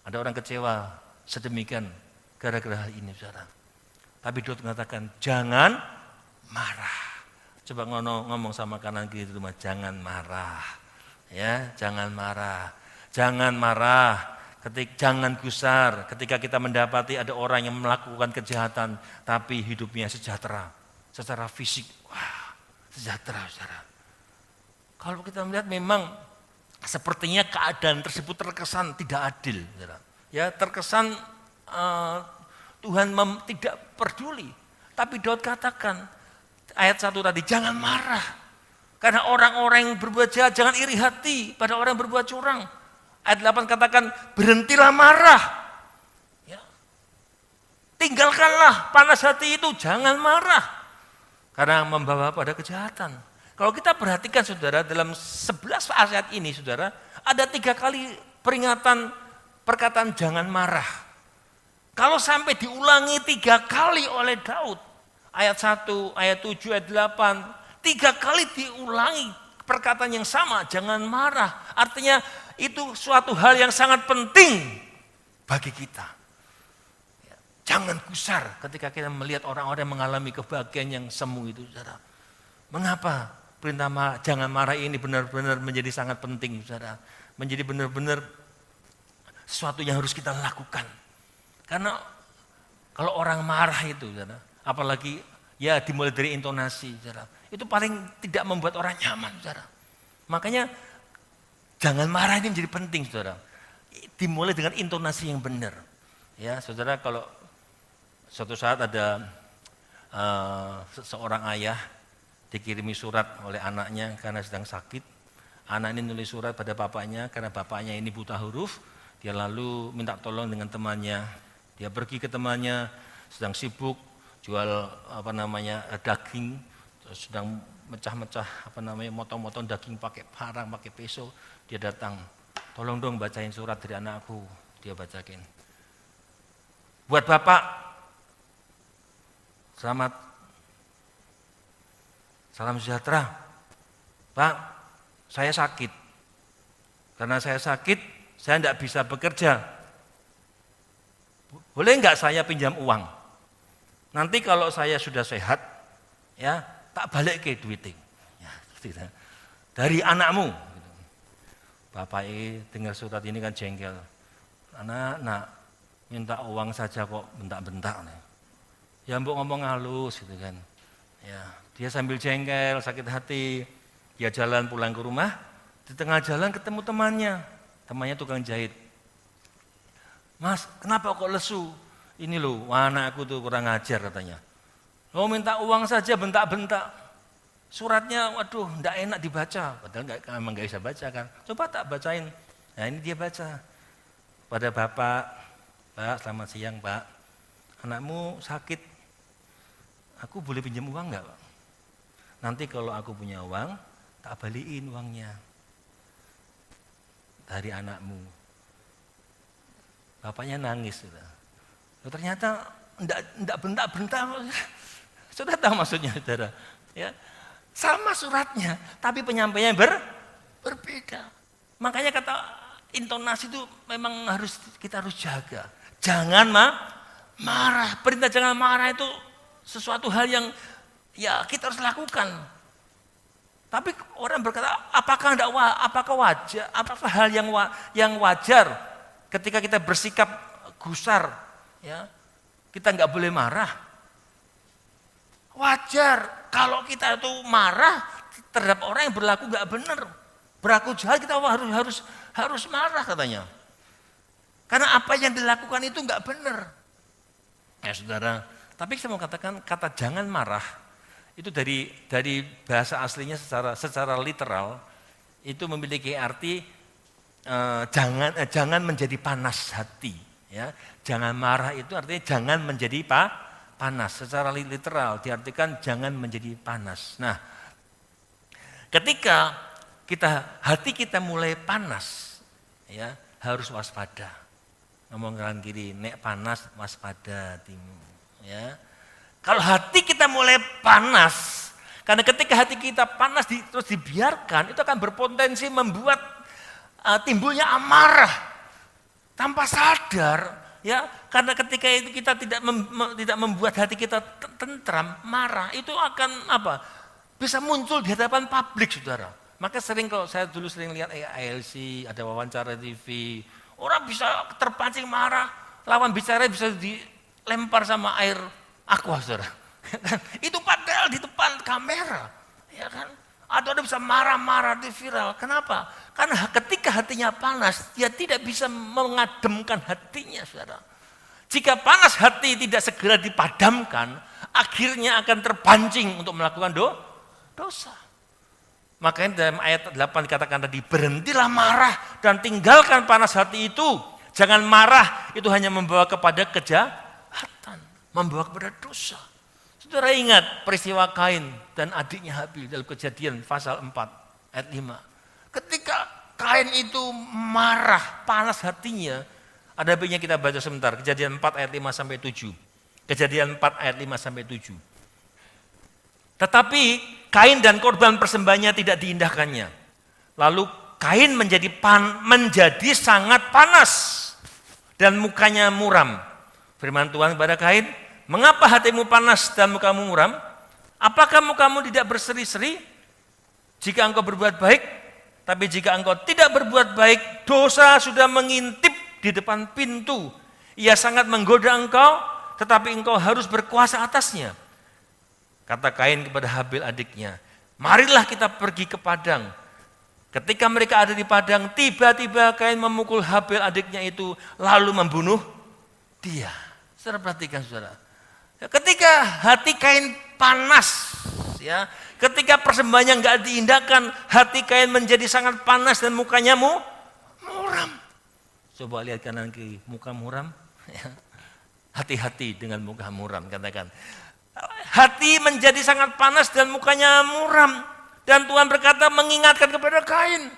Ada orang kecewa sedemikian gara-gara hal ini, saudara. Tapi Daud mengatakan, jangan marah. Coba ngomong sama kanan kiri di rumah, jangan marah. Ya, jangan marah. Jangan marah. Jangan gusar ketika kita mendapati ada orang yang melakukan kejahatan tapi hidupnya sejahtera secara fisik. Wah, sejahtera, saudara. Kalau kita melihat memang sepertinya keadaan tersebut terkesan tidak adil, saudara. Ya, terkesan Tuhan tidak peduli. Tapi Daud katakan ayat 1 tadi, jangan marah. Karena orang-orang yang berbuat jahat jangan iri hati pada orang yang berbuat curang. Ayat 8 katakan, berhentilah marah. Ya. Tinggalkanlah panas hati itu, jangan marah. Karena membawa pada kejahatan. Kalau kita perhatikan, saudara, dalam 11 ayat ini, saudara, ada 3 kali peringatan perkataan jangan marah. Kalau sampai diulangi 3 kali oleh Daud, ayat 1, ayat 7, ayat 8, 3 kali diulangi perkataan yang sama, jangan marah. Artinya itu suatu hal yang sangat penting bagi kita. Jangan gusar ketika kita melihat orang-orang yang mengalami kebahagiaan yang semu itu, saudara. Mengapa perintah jangan marah ini benar-benar menjadi sangat penting, saudara? Menjadi benar-benar sesuatu yang harus kita lakukan. Karena kalau orang marah itu, saudara, apalagi ya dimulai dari intonasi, saudara, itu paling tidak membuat orang nyaman, saudara. Makanya jangan marah ini menjadi penting, saudara. Dimulai dengan intonasi yang benar. Ya, saudara, kalau suatu saat ada seorang ayah dikirimi surat oleh anaknya karena sedang sakit. Anak ini nulis surat pada bapaknya karena bapaknya ini buta huruf. Dia lalu minta tolong dengan temannya. Dia pergi ke temannya, sedang sibuk jual daging, sedang mecah-mecah motong-motong daging pakai parang, pakai pisau. Dia datang, tolong dong bacain surat dari anakku. Dia bacain. Buat bapak, selamat, salam sejahtera. Pak, saya sakit. Karena saya sakit, saya tidak bisa bekerja. Boleh enggak saya pinjam uang? Nanti kalau saya sudah sehat, ya tak balik ke duiting. Ya, dari anakmu. Bapak dengar surat ini kan jengkel. Anak, minta uang saja kok bentak-bentak. Ya mbok ngomong halus gitu kan. Ya, dia sambil jengkel, sakit hati. Dia jalan pulang ke rumah, di tengah jalan ketemu temannya tukang jahit. Mas, kenapa kok lesu? Ini loh, anakku tuh kurang ajar katanya. Mau minta uang saja bentak-bentak. Suratnya, waduh, enggak enak dibaca. Padahal memang enggak bisa baca kan. Coba tak bacain. Nah ini dia baca. Pada Bapak, Pak, selamat siang Pak. Anakmu sakit. Aku boleh pinjam uang enggak Pak? Nanti kalau aku punya uang, tak balikin uangnya. Dari anakmu. Bapaknya nangis. Ternyata enggak bentak-bentak. Sudah tahu maksudnya saudara. Ya, sama suratnya, tapi penyampaiannya berbeda. Makanya kata intonasi itu memang kita harus jaga. Jangan marah. Perintah jangan marah itu sesuatu hal yang ya kita harus lakukan. Tapi orang berkata, apakah wajar? Apakah hal yang wajar ketika kita bersikap gusar? Ya, kita nggak boleh marah. Wajar kalau kita itu marah terhadap orang yang berlaku nggak benar, berlaku jahat, kita harus marah katanya. Karena apa yang dilakukan itu nggak benar. Ya saudara, tapi saya mau katakan kata jangan marah itu dari bahasa aslinya secara literal itu memiliki arti jangan menjadi panas hati. Ya, jangan marah itu artinya jangan menjadi panas. Secara literal diartikan jangan menjadi panas. Nah, ketika hati kita mulai panas, ya harus waspada. Ngomong kanan kiri, nek panas waspada hatimu. Ya, kalau hati kita mulai panas, karena ketika hati kita panas terus dibiarkan, itu akan berpotensi membuat timbulnya amarah tanpa sadar. Ya, karena ketika itu kita tidak membuat hati kita tentram, marah, itu akan apa? Bisa muncul di hadapan publik, saudara. Maka kalau saya dulu sering lihat ALC, ada wawancara TV, orang bisa terpancing marah, lawan bicara bisa dilempar sama air aqua, saudara. Itu padahal di depan kamera, ya kan? Ada orang bisa marah-marah di viral. Kenapa? Karena ketika hatinya panas, dia tidak bisa mengademkan hatinya, saudara. Jika panas hati tidak segera dipadamkan, akhirnya akan terpancing untuk melakukan dosa. Makanya dalam ayat 8 dikatakan tadi, berhentilah marah dan tinggalkan panas hati itu. Jangan marah, itu hanya membawa kepada kejahatan, membawa kepada dosa. Saudara ingat peristiwa Kain dan adiknya Habil dalam Kejadian pasal 4 ayat 5. Ketika Kain itu marah, panas hatinya, ada baiknya kita baca sebentar, Kejadian 4 ayat 5 sampai 7. Kejadian 4 ayat 5 sampai 7. Tetapi Kain dan korban persembahannya tidak diindahkannya. Lalu Kain menjadi sangat panas dan mukanya muram. Firman Tuhan kepada Kain, mengapa hatimu panas dan mukamu muram? Apakah mukamu tidak berseri-seri? Jika engkau berbuat baik, tapi jika engkau tidak berbuat baik, dosa sudah mengintip di depan pintu. Ia sangat menggoda engkau, tetapi engkau harus berkuasa atasnya. Kata Kain kepada Habil adiknya, marilah kita pergi ke padang. Ketika mereka ada di padang, tiba-tiba Kain memukul Habil adiknya itu, lalu membunuh dia. Saudara perhatikan, saudara. Ketika hati Kain panas, ya, ketika persembahannya enggak diindahkan, hati Kain menjadi sangat panas dan mukanya muram. Coba lihat kanan kiri, muka muram. Ya. Hati-hati dengan muka muram, katakan. Hati menjadi sangat panas dan mukanya muram. Dan Tuhan berkata mengingatkan kepada Kain.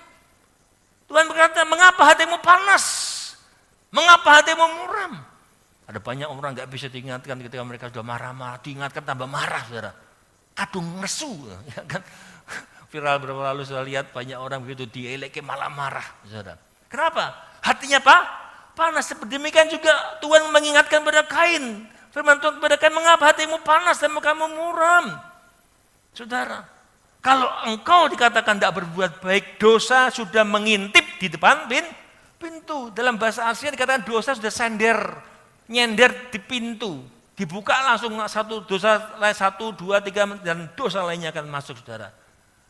Tuhan berkata, mengapa hatimu panas? Mengapa hatimu muram? Ada banyak orang nggak bisa diingatkan ketika mereka sudah marah-marah, diingatkan tambah marah, saudara. Kadung nesu, ya kan? Viral beberapa lalu saya lihat banyak orang begitu dieleke malah marah, saudara. Kenapa? Hatinya panas. Demikian juga Tuhan mengingatkan kepada Kain. Firman Tuhan kepada Kain, mengapa hatimu panas dan mukamu muram? Saudara, kalau engkau dikatakan tidak berbuat baik, dosa sudah mengintip di depan pintu. Dalam bahasa Asia dikatakan dosa sudah nyender di pintu, dibuka langsung dosa 1, 2, 3 dan dosa lainnya akan masuk, saudara.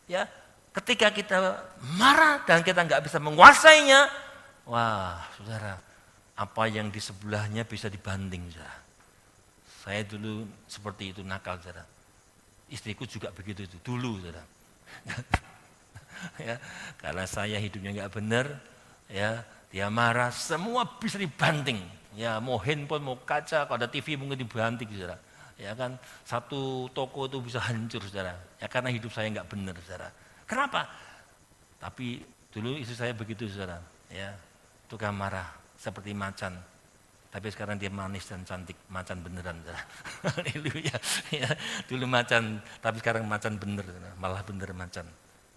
Ya, ketika kita marah dan kita nggak bisa menguasainya, wah, saudara, apa yang di sebelahnya bisa dibanting, saudara. Saya dulu seperti itu nakal, saudara. Istriku juga begitu itu dulu, saudara. Ya, karena saya hidupnya nggak benar, ya dia marah, semua bisa dibanting. Ya mau handphone, mau kaca, kalau ada TV mungkin dibanting, saudara. Ya kan, satu toko itu bisa hancur, saudara. Ya karena hidup saya nggak benar, saudara. Kenapa? Tapi dulu istri saya begitu, saudara. Ya, tukang marah seperti macan. Tapi sekarang dia manis dan cantik, macan beneran, saudara. Haleluya. Ya, dulu macan, tapi sekarang macan bener, saudara. Malah bener macan,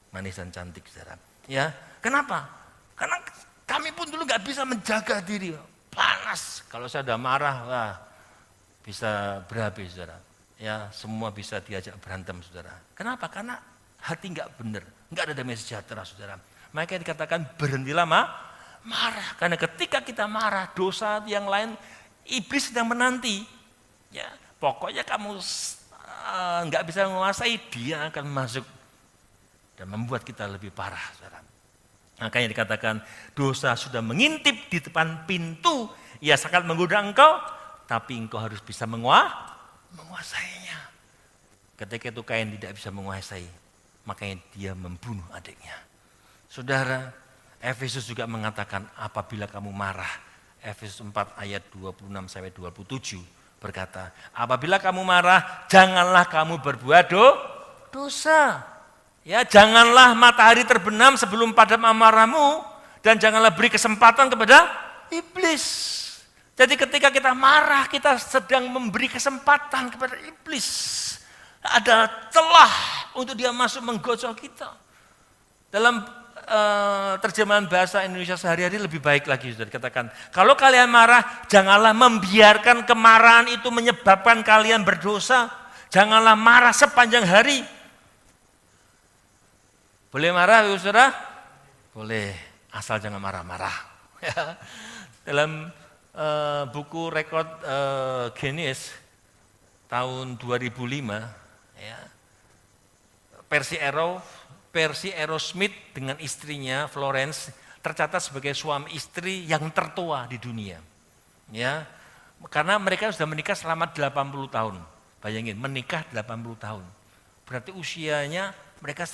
manis dan cantik, saudara. Ya, kenapa? Karena kami pun dulu nggak bisa menjaga diri, panas. Kalau saya udah marah, wah, bisa berapi, saudara. Ya, semua bisa diajak berantem, saudara. Kenapa? Karena hati nggak bener, nggak ada damai sejahtera, saudara. Makanya dikatakan berhentilah marah, karena ketika kita marah, dosa yang lain, iblis sedang menanti. Ya, pokoknya kamu nggak bisa menguasai, dia akan masuk dan membuat kita lebih parah, saudara. Makanya dikatakan dosa sudah mengintip di depan pintu, ia sangat menggoda engkau, tapi engkau harus bisa menguasainya. Ketika itu Kain tidak bisa menguasai, makanya dia membunuh adiknya. Saudara, Efesus juga mengatakan apabila kamu marah, Efesus 4 ayat 26 sampai 27 berkata, apabila kamu marah, janganlah kamu berbuat dosa. Ya, janganlah matahari terbenam sebelum padam amarahmu, dan janganlah beri kesempatan kepada iblis. Jadi ketika kita marah, kita sedang memberi kesempatan kepada iblis. Ada celah untuk dia masuk menggosok kita. Dalam terjemahan bahasa Indonesia sehari-hari lebih baik lagi, sudah dikatakan, kalau kalian marah, janganlah membiarkan kemarahan itu menyebabkan kalian berdosa. Janganlah marah sepanjang hari. Boleh marah, saudara? Boleh, asal jangan marah-marah. Dalam buku rekod Guinness tahun 2005, ya, Percy Aerosmith dengan istrinya Florence tercatat sebagai suami istri yang tertua di dunia. Ya, karena mereka sudah menikah selama 80 tahun. Bayangin, menikah 80 tahun. Berarti usianya mereka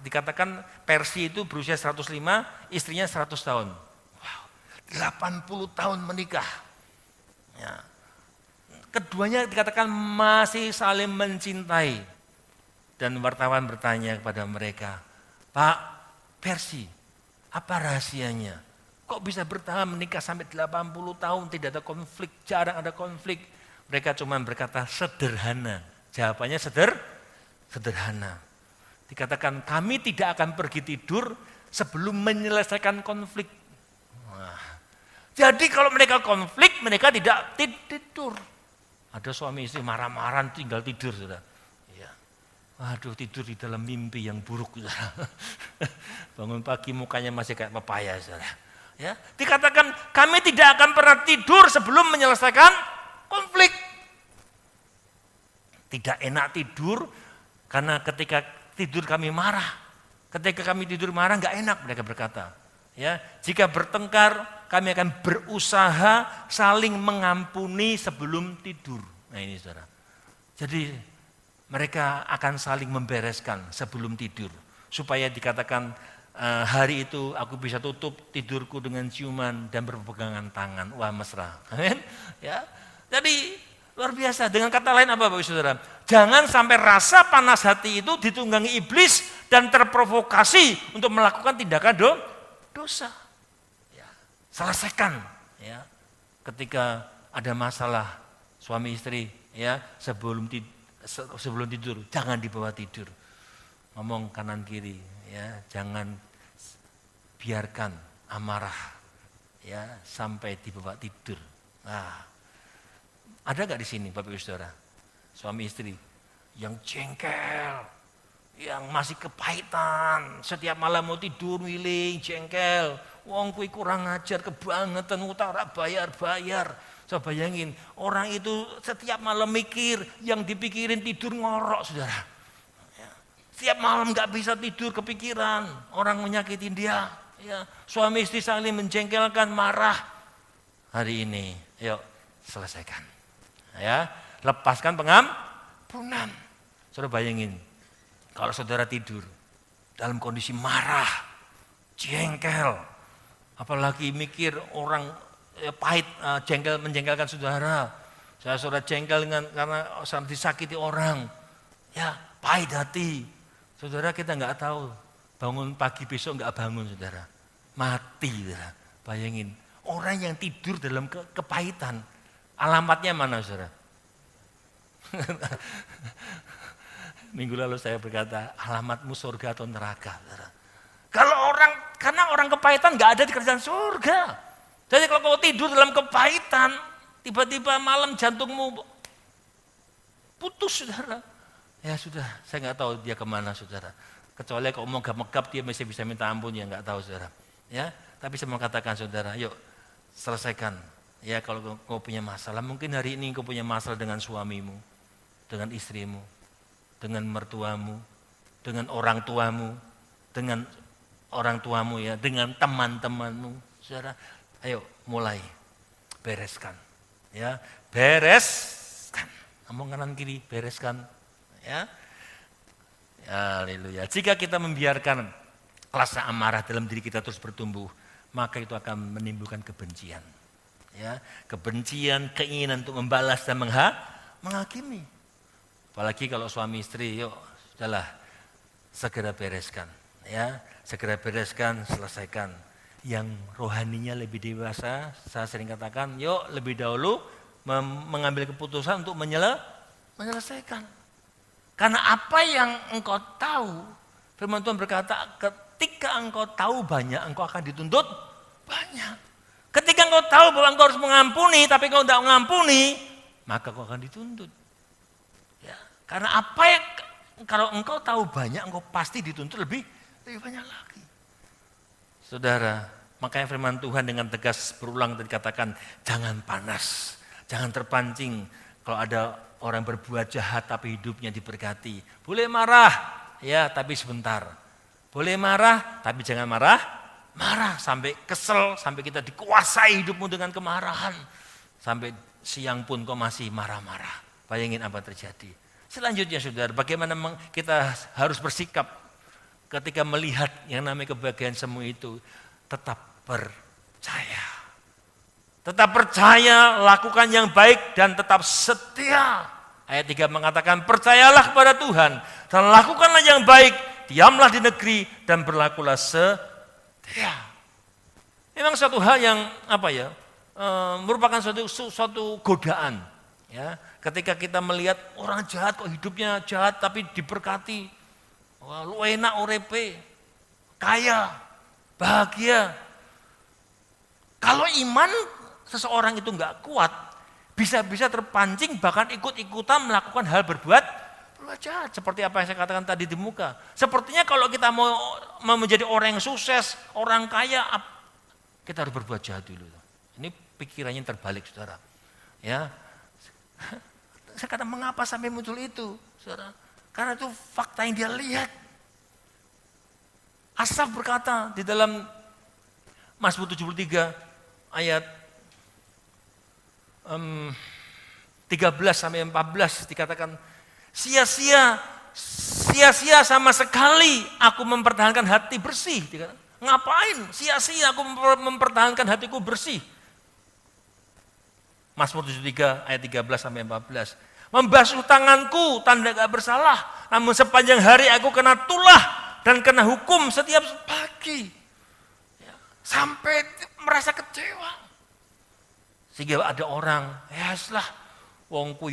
dikatakan Percy itu berusia 105, istrinya 100 tahun. Wow, 80 tahun menikah. Ya. Keduanya dikatakan masih saling mencintai. Dan wartawan bertanya kepada mereka, Pak Percy, apa rahasianya? Kok bisa bertahan menikah sampai 80 tahun, tidak ada konflik, jarang ada konflik. Mereka cuma berkata sederhana. Jawabannya sederhana. Dikatakan kami tidak akan pergi tidur sebelum menyelesaikan konflik. Nah, jadi kalau mereka konflik, mereka tidak tidur. Ada suami istri marah-marah tinggal tidur, saudara. Ya. Waduh, tidur di dalam mimpi yang buruk, saudara. Bangun pagi mukanya masih kayak pepaya, saudara. Ya, dikatakan kami tidak akan pernah tidur sebelum menyelesaikan konflik. Tidak enak tidur karena ketika tidur kami marah. Ketika kami tidur marah enggak enak, mereka berkata. Ya, jika bertengkar kami akan berusaha saling mengampuni sebelum tidur. Nah ini saudara. Jadi mereka akan saling membereskan sebelum tidur. Supaya dikatakan hari itu aku bisa tutup tidurku dengan ciuman dan berpegangan tangan. Wah mesra. Amin. Ya. Jadi luar biasa. Dengan kata lain apa Bapak Saudara? Jangan sampai rasa panas hati itu ditunggangi iblis dan terprovokasi untuk melakukan tindakan dosa. Ya. Selesaikan. Ya. Ketika ada masalah suami istri, ya sebelum tidur jangan dibawa tidur. Ngomong kanan kiri, ya jangan biarkan amarah, ya sampai dibawa tidur. Nah. Ada nggak di sini Bapak Ibu Saudara, suami istri yang jengkel, yang masih kepahitan, setiap malam mau tidur wiling, jengkel, wong kui kurang ajar, kebangetan utara bayar. So bayangin, orang itu setiap malam mikir, yang dipikirin tidur ngorok saudara. Ya. Setiap malam nggak bisa tidur kepikiran, orang menyakitin dia. Ya. Suami istri saling menjengkelkan, marah. Hari ini, yuk selesaikan. Ya, lepaskan pengampunan Saudara bayangin, kalau saudara tidur dalam kondisi marah, jengkel, apalagi mikir orang pahit, menjengkelkan saudara. Saudara jengkel karena saudara disakiti orang, ya pahit hati. Saudara kita nggak tahu, bangun pagi besok nggak bangun saudara, mati saudara. Bayangin, orang yang tidur dalam kepahitan, alamatnya mana saudara? Minggu lalu saya berkata, alamatmu surga atau neraka saudara. Karena orang kepahitan nggak ada di kerajaan surga. Jadi kalau kau tidur dalam kepahitan, tiba-tiba malam jantungmu putus saudara. Ya sudah, saya nggak tahu dia kemana saudara. Kecuali kalau mau megap dia masih bisa minta ampun, ya nggak tahu saudara. Ya, tapi saya mau katakan saudara, yuk selesaikan. Ya kalau kau punya masalah, mungkin hari ini kau punya masalah dengan suamimu, dengan istrimu, dengan mertuamu, dengan orang tuamu, ya, dengan teman-temanmu, saudara. Ayo mulai bereskan, ya bereskan. Ngomong kanan kiri, bereskan, ya. Haleluya. Jika kita membiarkan rasa amarah dalam diri kita terus bertumbuh, maka itu akan menimbulkan kebencian. Ya, kebencian, keinginan untuk membalas dan menghakimi. Apalagi kalau suami istri, yuk sudahlah segera bereskan, ya, segera bereskan, selesaikan. Yang rohaninya lebih dewasa, saya sering katakan, yuk lebih dahulu mengambil keputusan untuk menyelesaikan. Karena apa yang engkau tahu, firman Tuhan berkata, ketika engkau tahu banyak, engkau akan dituntut banyak. Ketika engkau tahu bahwa engkau harus mengampuni, tapi engkau tidak mengampuni, maka engkau akan dituntut. Ya, karena apa yang, kalau engkau tahu banyak, engkau pasti dituntut lebih banyak lagi. Saudara, makanya firman Tuhan dengan tegas berulang tadi katakan, jangan panas, jangan terpancing. Kalau ada orang berbuat jahat tapi hidupnya diberkati. Boleh marah, ya tapi sebentar. Boleh marah, tapi jangan marah sampai kesel, sampai kita dikuasai hidupmu dengan kemarahan. Sampai siang pun kau masih marah-marah. Bayangin apa terjadi. Selanjutnya saudara, bagaimana kita harus bersikap ketika melihat yang namanya kebahagiaan semu itu. Tetap percaya. Tetap percaya, lakukan yang baik dan tetap setia. Ayat 3 mengatakan, percayalah kepada Tuhan dan lakukanlah yang baik, diamlah di negeri dan berlakulah setia. Memang suatu hal yang merupakan suatu godaan. Ya, ketika kita melihat orang jahat kok hidupnya jahat tapi diberkati, wah lu enak urepe, kaya, bahagia. Kalau iman seseorang itu enggak kuat, bisa-bisa terpancing bahkan ikut-ikutan melakukan hal berbuat jahat. Seperti apa yang saya katakan tadi di muka. Sepertinya kalau kita mau menjadi orang yang sukses, orang kaya, kita harus berbuat jahat dulu. Ini pikirannya terbalik saudara. Ya, saya kata mengapa sampai muncul itu saudara? Karena itu fakta yang dia lihat. Asaf berkata di dalam Mazmur 73 ayat 13-14 dikatakan, sia-sia sama sekali aku mempertahankan hati bersih. Ngapain? Sia-sia aku mempertahankan hatiku bersih. Mazmur 73 ayat 13-14. Membasuh tanganku tanda gak bersalah, namun sepanjang hari aku kena tulah dan kena hukum setiap pagi. Sampai merasa kecewa. Sehingga ada orang, lah, wongku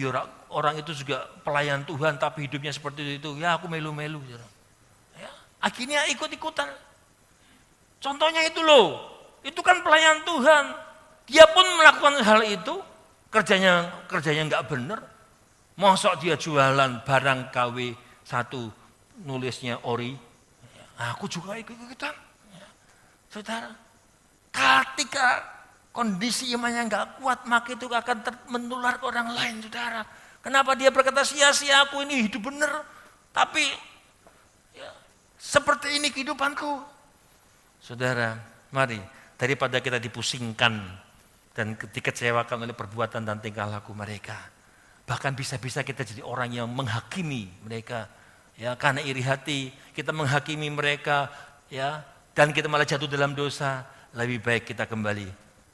orang itu juga pelayan Tuhan tapi hidupnya seperti itu. Ya aku melu-melu. Ya, akhirnya ikut-ikutan. Contohnya itu loh, itu kan pelayan Tuhan. Dia pun melakukan hal itu, kerjanya nggak benar. Mosok dia jualan barang KW 1 nulisnya ori. Nah, aku juga ikut-ikutan. Ya, saudara, ketika kondisi imannya nggak kuat, maka itu akan menular ke orang lain, saudara. Kenapa dia berkata sia-sia aku ini hidup benar, tapi ya, seperti ini kehidupanku. Saudara, mari daripada kita dipusingkan dan dikecewakan oleh perbuatan dan tingkah laku mereka, Bahkan bisa-bisa kita jadi orang yang menghakimi mereka. Ya, karena iri hati kita menghakimi mereka, ya, dan kita malah jatuh dalam dosa. Lebih baik kita kembali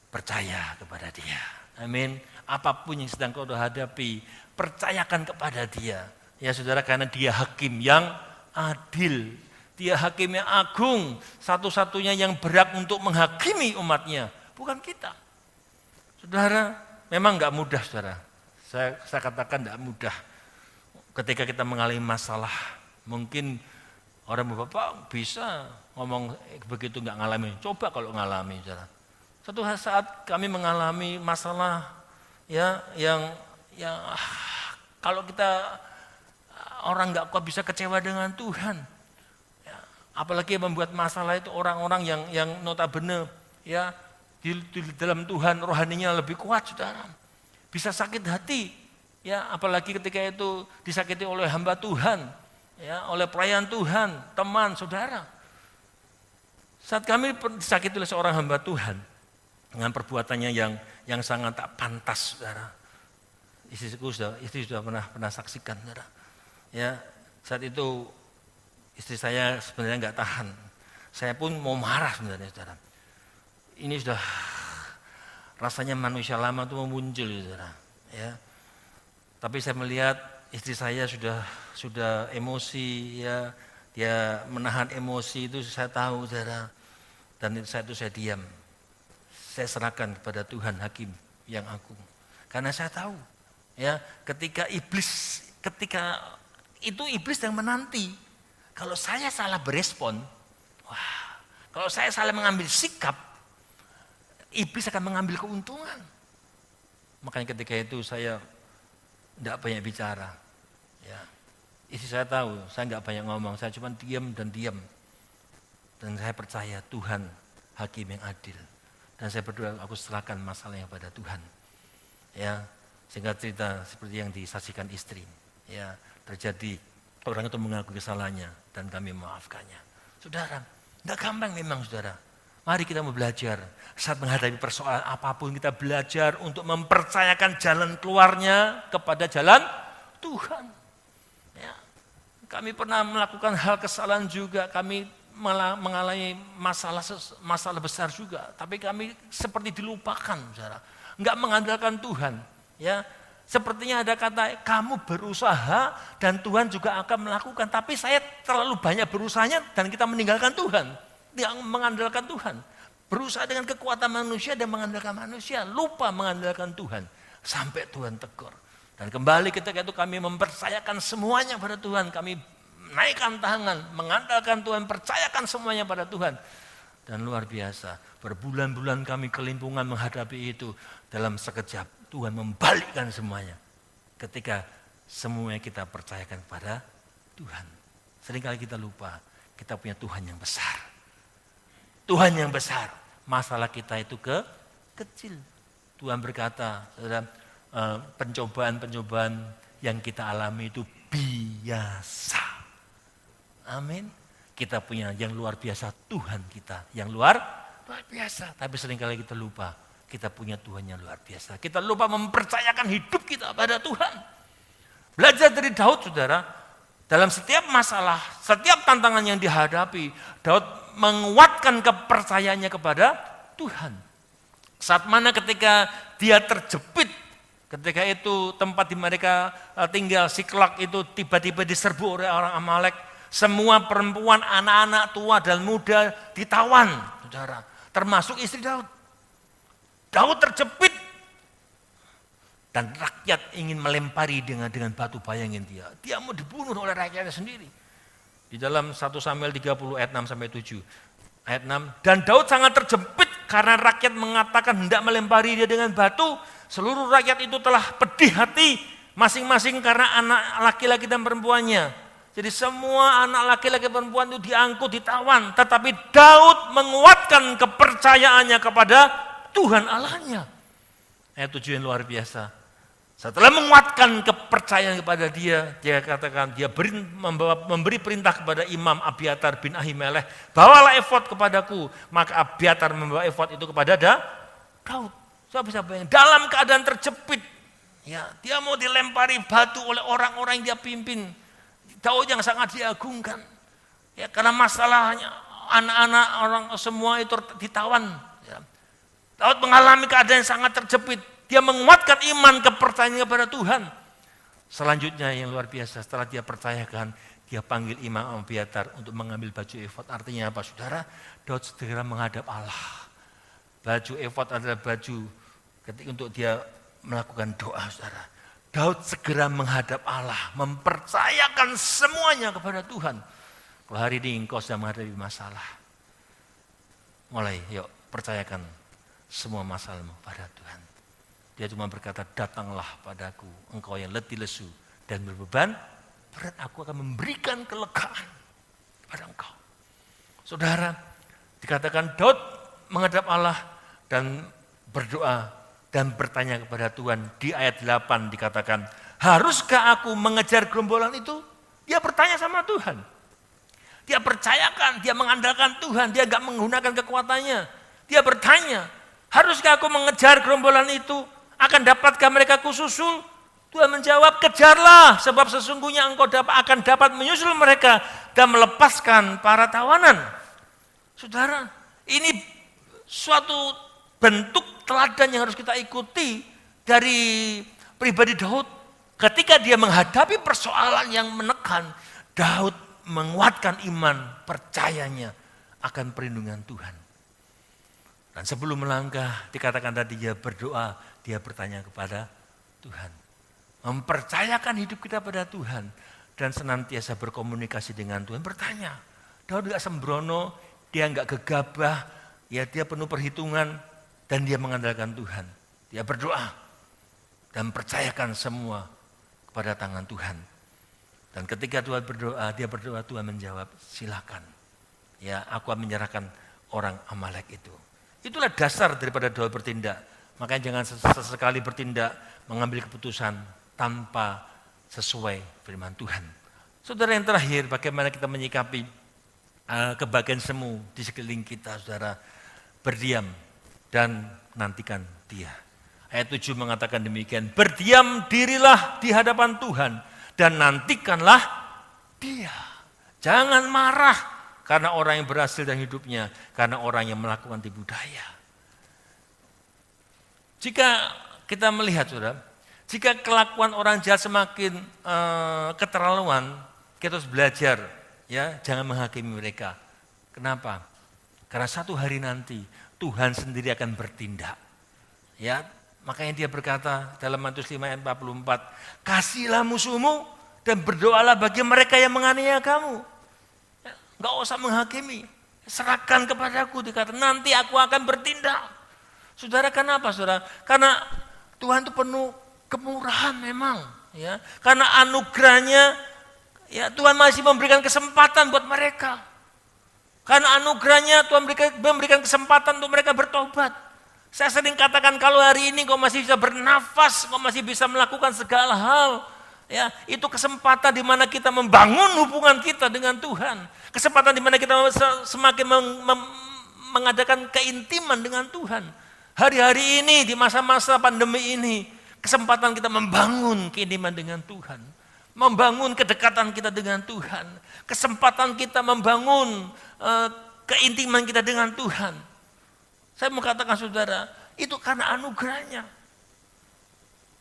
percaya kepada Dia. Amin. Apapun yang sedang kau hadapi, percayakan kepada Dia. Ya saudara, karena Dia hakim yang adil. Dia hakim yang agung, satu-satunya yang berhak untuk menghakimi umatnya, bukan kita. Saudara, memang enggak mudah saudara. Saya katakan enggak mudah. Ketika kita mengalami masalah, mungkin orang bapak bisa ngomong begitu enggak ngalami. Coba kalau ngalami saudara. Suatu saat kami mengalami masalah ya yang kalau kita orang enggak kuat bisa kecewa dengan Tuhan. Apalagi yang membuat masalah itu orang-orang yang notabene ya di dalam Tuhan rohaninya lebih kuat saudara. Bisa sakit hati ya, apalagi ketika itu disakiti oleh hamba Tuhan, ya, oleh pelayan Tuhan, teman, saudara. Saat kami disakiti oleh seorang hamba Tuhan dengan perbuatannya yang sangat tak pantas saudara. Istri sudah pernah saksikan saudara. Ya, saat itu istri saya sebenarnya nggak tahan. Saya pun mau marah sebenarnya saudara. Ini sudah rasanya manusia lama itu muncul saudara. Ya. Tapi saya melihat istri saya sudah emosi ya. Dia menahan emosi itu saya tahu saudara. Dan saat itu saya diam. Saya serahkan kepada Tuhan Hakim yang agung. Karena saya tahu ya, ketika iblis yang menanti. Kalau saya salah berespon, kalau saya salah mengambil sikap, iblis akan mengambil keuntungan. Makanya ketika itu saya tidak banyak bicara. Ya. Istri saya tahu, saya nggak banyak ngomong, saya cuma diam dan diam. Dan saya percaya Tuhan Hakim yang adil. Dan saya berdoa aku serahkan masalahnya pada Tuhan. Ya, sehingga cerita seperti yang disaksikan istri, ya terjadi. Orang itu mengaku kesalahannya dan kami memaafkannya. Saudara, tidak gampang memang saudara. Mari kita mau belajar. Saat menghadapi persoalan apapun kita belajar untuk mempercayakan jalan keluarnya kepada jalan Tuhan. Ya. Kami pernah melakukan hal kesalahan juga. Kami malah mengalami masalah besar juga. Tapi kami seperti dilupakan saudara. Enggak mengandalkan Tuhan. Ya. Sepertinya ada kata, kamu berusaha dan Tuhan juga akan melakukan. Tapi saya terlalu banyak berusahanya dan kita meninggalkan Tuhan. Yang mengandalkan Tuhan. Berusaha dengan kekuatan manusia dan mengandalkan manusia. Lupa mengandalkan Tuhan. Sampai Tuhan tegur. Dan kembali ketika itu kami mempercayakan semuanya pada Tuhan. Kami naikkan tangan, mengandalkan Tuhan, percayakan semuanya pada Tuhan. Dan luar biasa, berbulan-bulan kami kelimpungan menghadapi itu. Dalam sekejap Tuhan membalikkan semuanya. Ketika semuanya kita percayakan kepada Tuhan. Seringkali kita lupa, kita punya Tuhan yang besar. Tuhan yang besar. Masalah kita itu kecil. Tuhan berkata, pencobaan-pencobaan yang kita alami itu biasa. Amin. Kita punya yang luar biasa, Tuhan kita yang luar biasa. Tapi seringkali kita lupa, kita punya Tuhan yang luar biasa. Kita lupa mempercayakan hidup kita pada Tuhan. Belajar dari Daud saudara, dalam setiap masalah, setiap tantangan yang dihadapi, Daud menguatkan kepercayaannya kepada Tuhan. Saat mana ketika dia terjepit, ketika itu tempat di mereka tinggal Siklak itu tiba-tiba diserbu oleh orang Amalek. Semua perempuan, anak-anak, tua dan muda ditawan, saudara. Termasuk istri Daud. Daud terjepit. Dan rakyat ingin melempari dengan batu, bayangin dia. Dia mau dibunuh oleh rakyatnya sendiri. Di dalam 1 Samuel 30 ayat 6 sampai 7. Ayat 6. Dan Daud sangat terjepit karena rakyat mengatakan hendak melempari dia dengan batu. Seluruh rakyat itu telah pedih hati masing-masing karena anak laki-laki dan perempuannya. Jadi semua anak laki-laki perempuan itu diangkut, ditawan. Tetapi Daud menguatkan kepercayaannya kepada Tuhan Allahnya. Ayat 7 yang luar biasa. Setelah menguatkan kepercayaan kepada dia katakan, dia memberi perintah kepada Imam Abiatar bin Ahimelech, bawalah efod kepadaku. Maka Abiatar membawa efod itu kepada Daud. Siapa-siapa yang dalam keadaan terjepit, Ya, dia mau dilempari batu oleh orang-orang yang dia pimpin. Daud yang sangat diagungkan. Ya, karena masalahnya anak-anak orang semua itu ditawan. Ya. Daud mengalami keadaan yang sangat terjepit. Dia menguatkan iman kepercayaan kepada Tuhan. Selanjutnya yang luar biasa, setelah dia percayakan, dia panggil Imam Abiatar untuk mengambil baju efod. Artinya apa, saudara? Daud segera menghadap Allah. Baju efod adalah baju ketika untuk dia melakukan doa, saudara. Daud segera menghadap Allah, mempercayakan semuanya kepada Tuhan. Kalau hari ini engkau sedang menghadapi masalah, mulai yuk percayakan semua masalahmu pada Tuhan. Dia cuma berkata, datanglah padaku engkau yang letih lesu dan berbeban berat, aku akan memberikan kelegaan kepada engkau. Saudara, dikatakan Daud menghadap Allah dan berdoa dan bertanya kepada Tuhan. Di ayat 8 dikatakan, haruskah aku mengejar gerombolan itu? Dia bertanya sama Tuhan. Dia percayakan, dia mengandalkan Tuhan, dia gak menggunakan kekuatannya. Dia bertanya, haruskah aku mengejar gerombolan itu? Akan dapatkah mereka kususul? Tuhan menjawab, kejarlah, sebab sesungguhnya engkau akan dapat menyusul mereka dan melepaskan para tawanan. Saudara, ini suatu bentuk teladan yang harus kita ikuti dari pribadi Daud. Ketika dia menghadapi persoalan yang menekan, Daud menguatkan iman percayanya akan perlindungan Tuhan. Dan sebelum melangkah, dikatakan tadi dia berdoa, dia bertanya kepada Tuhan. Mempercayakan hidup kita pada Tuhan dan senantiasa berkomunikasi dengan Tuhan. Bertanya, Daud gak sembrono, dia gak gegabah, ya dia penuh perhitungan. Dan dia mengandalkan Tuhan. Dia berdoa dan percayakan semua kepada tangan Tuhan. Dan ketika Tuhan berdoa, dia berdoa, Tuhan menjawab, silakan. Ya, aku akan menyerahkan orang Amalek itu. Itulah dasar daripada Daud bertindak. Makanya jangan sesekali bertindak, mengambil keputusan tanpa sesuai firman Tuhan. Saudara, yang terakhir, bagaimana kita menyikapi kebahagiaan semu di sekeliling kita, saudara. Berdiam dan nantikan dia. Ayat 7 mengatakan demikian, berdiam dirilah di hadapan Tuhan dan nantikanlah dia. Jangan marah karena orang yang berhasil dalam hidupnya, karena orang yang melakukan tipu daya. Jika kita melihat, saudara, jika kelakuan orang jahat semakin keterlaluan, kita harus belajar, ya, jangan menghakimi mereka. Kenapa? Karena satu hari nanti Tuhan sendiri akan bertindak. Ya, makanya dia berkata dalam Matius 5 ayat 44, kasihlah musuhmu dan berdoalah bagi mereka yang menganiaya kamu. Ya, enggak usah menghakimi, serahkan kepadaku, dikata nanti aku akan bertindak. Saudara, kenapa saudara? Karena Tuhan itu penuh kemurahan memang, ya. Karena anugerahnya, ya, Tuhan masih memberikan kesempatan buat mereka. Karena anugerahnya Tuhan memberikan kesempatan untuk mereka bertobat. Saya sering katakan kalau hari ini kau masih bisa bernafas, kau masih bisa melakukan segala hal, ya, itu kesempatan di mana kita membangun hubungan kita dengan Tuhan. Kesempatan di mana kita semakin mengadakan keintiman dengan Tuhan. Hari-hari ini di masa-masa pandemi ini, kesempatan kita membangun keintiman dengan Tuhan. Membangun kedekatan kita dengan Tuhan. Kesempatan kita membangun keintiman kita dengan Tuhan. Saya mau katakan saudara, itu karena anugerahnya.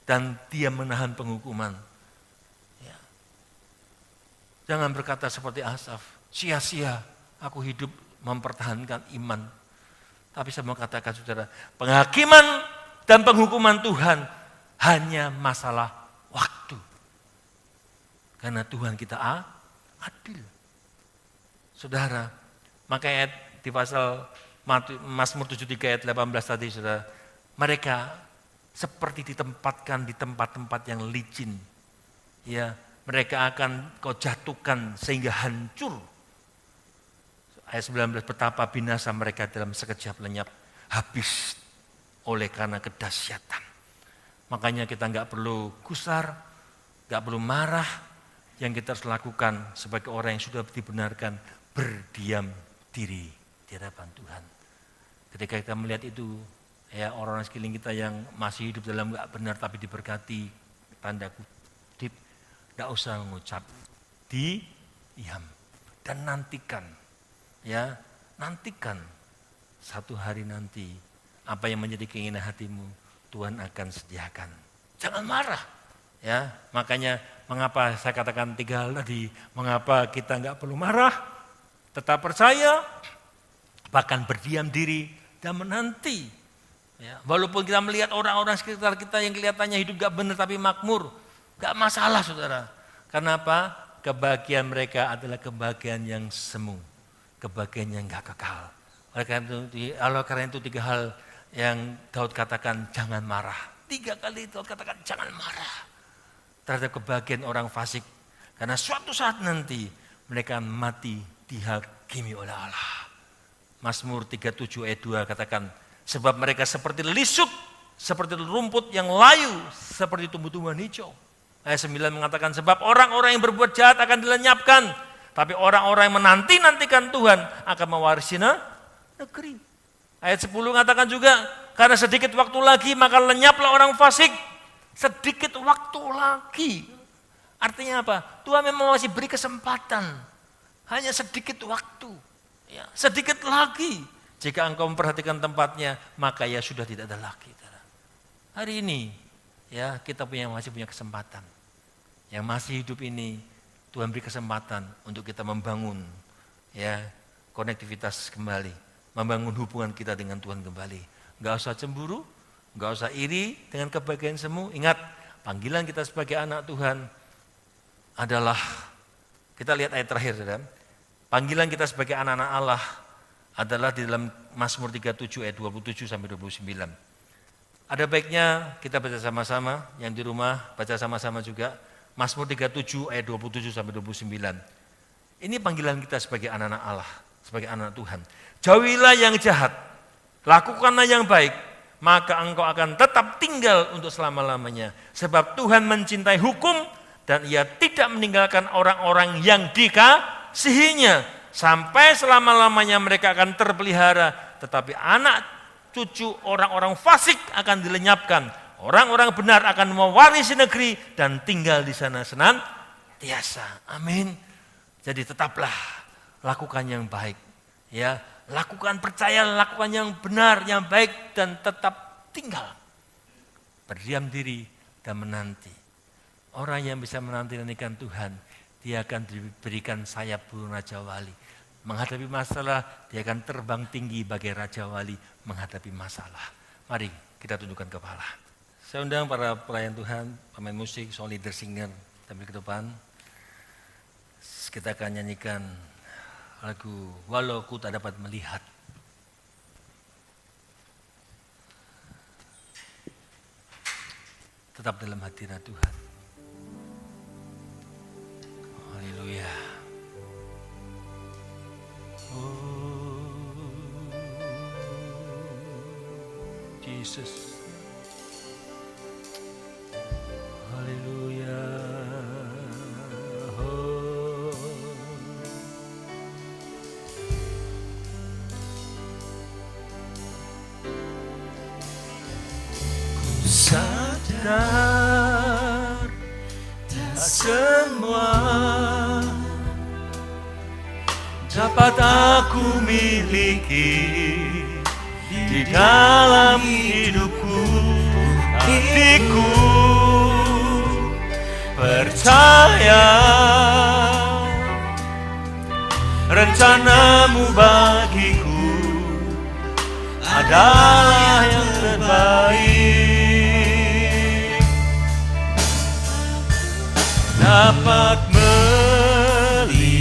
Dan dia menahan penghukuman. Ya. Jangan berkata seperti Asaf, sia-sia aku hidup mempertahankan iman. Tapi saya mau katakan saudara, penghakiman dan penghukuman Tuhan hanya masalah waktu. Karena Tuhan kita adil. Saudara, maka ayat di pasal Mazmur 73 ayat 18 tadi, saudara, mereka seperti ditempatkan di tempat-tempat yang licin. Ya, mereka akan kau jatuhkan sehingga hancur. Ayat 19, betapa binasa mereka dalam sekejap lenyap, habis oleh karena kedahsyatan. Makanya kita enggak perlu gusar, enggak perlu marah. Yang kita harus lakukan sebagai orang yang sudah dibenarkan, berdiam diri di hadapan Tuhan. Ketika kita melihat itu ya orang-orang sekeliling kita yang masih hidup dalam gak benar tapi diberkati, tanda kutip, gak usah mengucap, diam dan nantikan, ya nantikan satu hari nanti apa yang menjadi keinginan hatimu Tuhan akan sediakan. Jangan marah, ya makanya mengapa saya katakan 3 hal tadi, mengapa kita nggak perlu marah, tetap percaya, bahkan berdiam diri dan menanti. Ya, walaupun kita melihat orang-orang sekitar kita yang kelihatannya hidup gak benar tapi makmur, gak masalah saudara. Karena apa? Kebahagiaan mereka adalah kebahagiaan yang semu, kebahagiaan yang gak kekal. Oleh karena itu 3 hal yang Daud katakan, jangan marah. 3 kali Daud katakan jangan marah terhadap kebahagiaan orang fasik. Karena suatu saat nanti mereka mati dihakimi oleh Allah. Mazmur 37 ayat 2 katakan, sebab mereka seperti lisuk, seperti rumput yang layu, seperti tumbuh-tumbuhan hijau. Ayat 9 mengatakan, sebab orang-orang yang berbuat jahat akan dilenyapkan, tapi orang-orang yang menanti-nantikan Tuhan akan mewarisi negeri. Ayat 10 mengatakan juga, karena sedikit waktu lagi maka lenyaplah orang fasik. Sedikit waktu lagi. Artinya apa? Tuhan memang masih beri kesempatan. Hanya sedikit waktu. Ya, sedikit lagi. Jika engkau memperhatikan tempatnya, maka ya sudah tidak ada lagi. Hari ini, ya kita masih punya kesempatan. Yang masih hidup ini, Tuhan beri kesempatan untuk kita membangun, ya konektivitas kembali, membangun hubungan kita dengan Tuhan kembali. Enggak usah cemburu, enggak usah iri dengan kebahagiaan semu. Ingat, panggilan kita sebagai anak Tuhan adalah, kita lihat ayat terakhir, saudara. Panggilan kita sebagai anak-anak Allah adalah di dalam Mazmur 37 ayat 27 sampai 29. Ada baiknya kita baca sama-sama, yang di rumah baca sama-sama juga. Mazmur 37 ayat 27 sampai 29. Ini panggilan kita sebagai anak-anak Allah, sebagai anak Tuhan. Jauhilah yang jahat, lakukanlah yang baik, maka engkau akan tetap tinggal untuk selama-lamanya. Sebab Tuhan mencintai hukum dan Ia tidak meninggalkan orang-orang yang dikasihinya. Sampai selama-lamanya mereka akan terpelihara, tetapi anak cucu orang-orang fasik akan dilenyapkan. Orang-orang benar akan mewarisi negeri dan tinggal di sana senantiasa. Amin. Jadi tetaplah lakukan yang baik. Ya, lakukan, percaya, lakukan yang benar, yang baik, dan tetap tinggal. Berdiam diri dan menanti. Orang yang bisa menanti-nantikan Tuhan, dia akan diberikan sayap burung Raja Wali. Menghadapi masalah, dia akan terbang tinggi bagai Raja Wali menghadapi masalah. Mari kita tundukkan kepala. Saya undang para pelayan Tuhan, pemain musik, soul leader, singer, tampil ke depan. Kita akan nyanyikan lagu Walau Ku Tak Dapat Melihat. Tetap dalam hadirat Tuhan. Haleluya. Oh, Jesus. Haleluya. Oh. Ku sadar tak semua dapat aku miliki di dalam hidupku. Hatiku percaya rencanamu bagiku adalah yang terbaik. Dapat melihat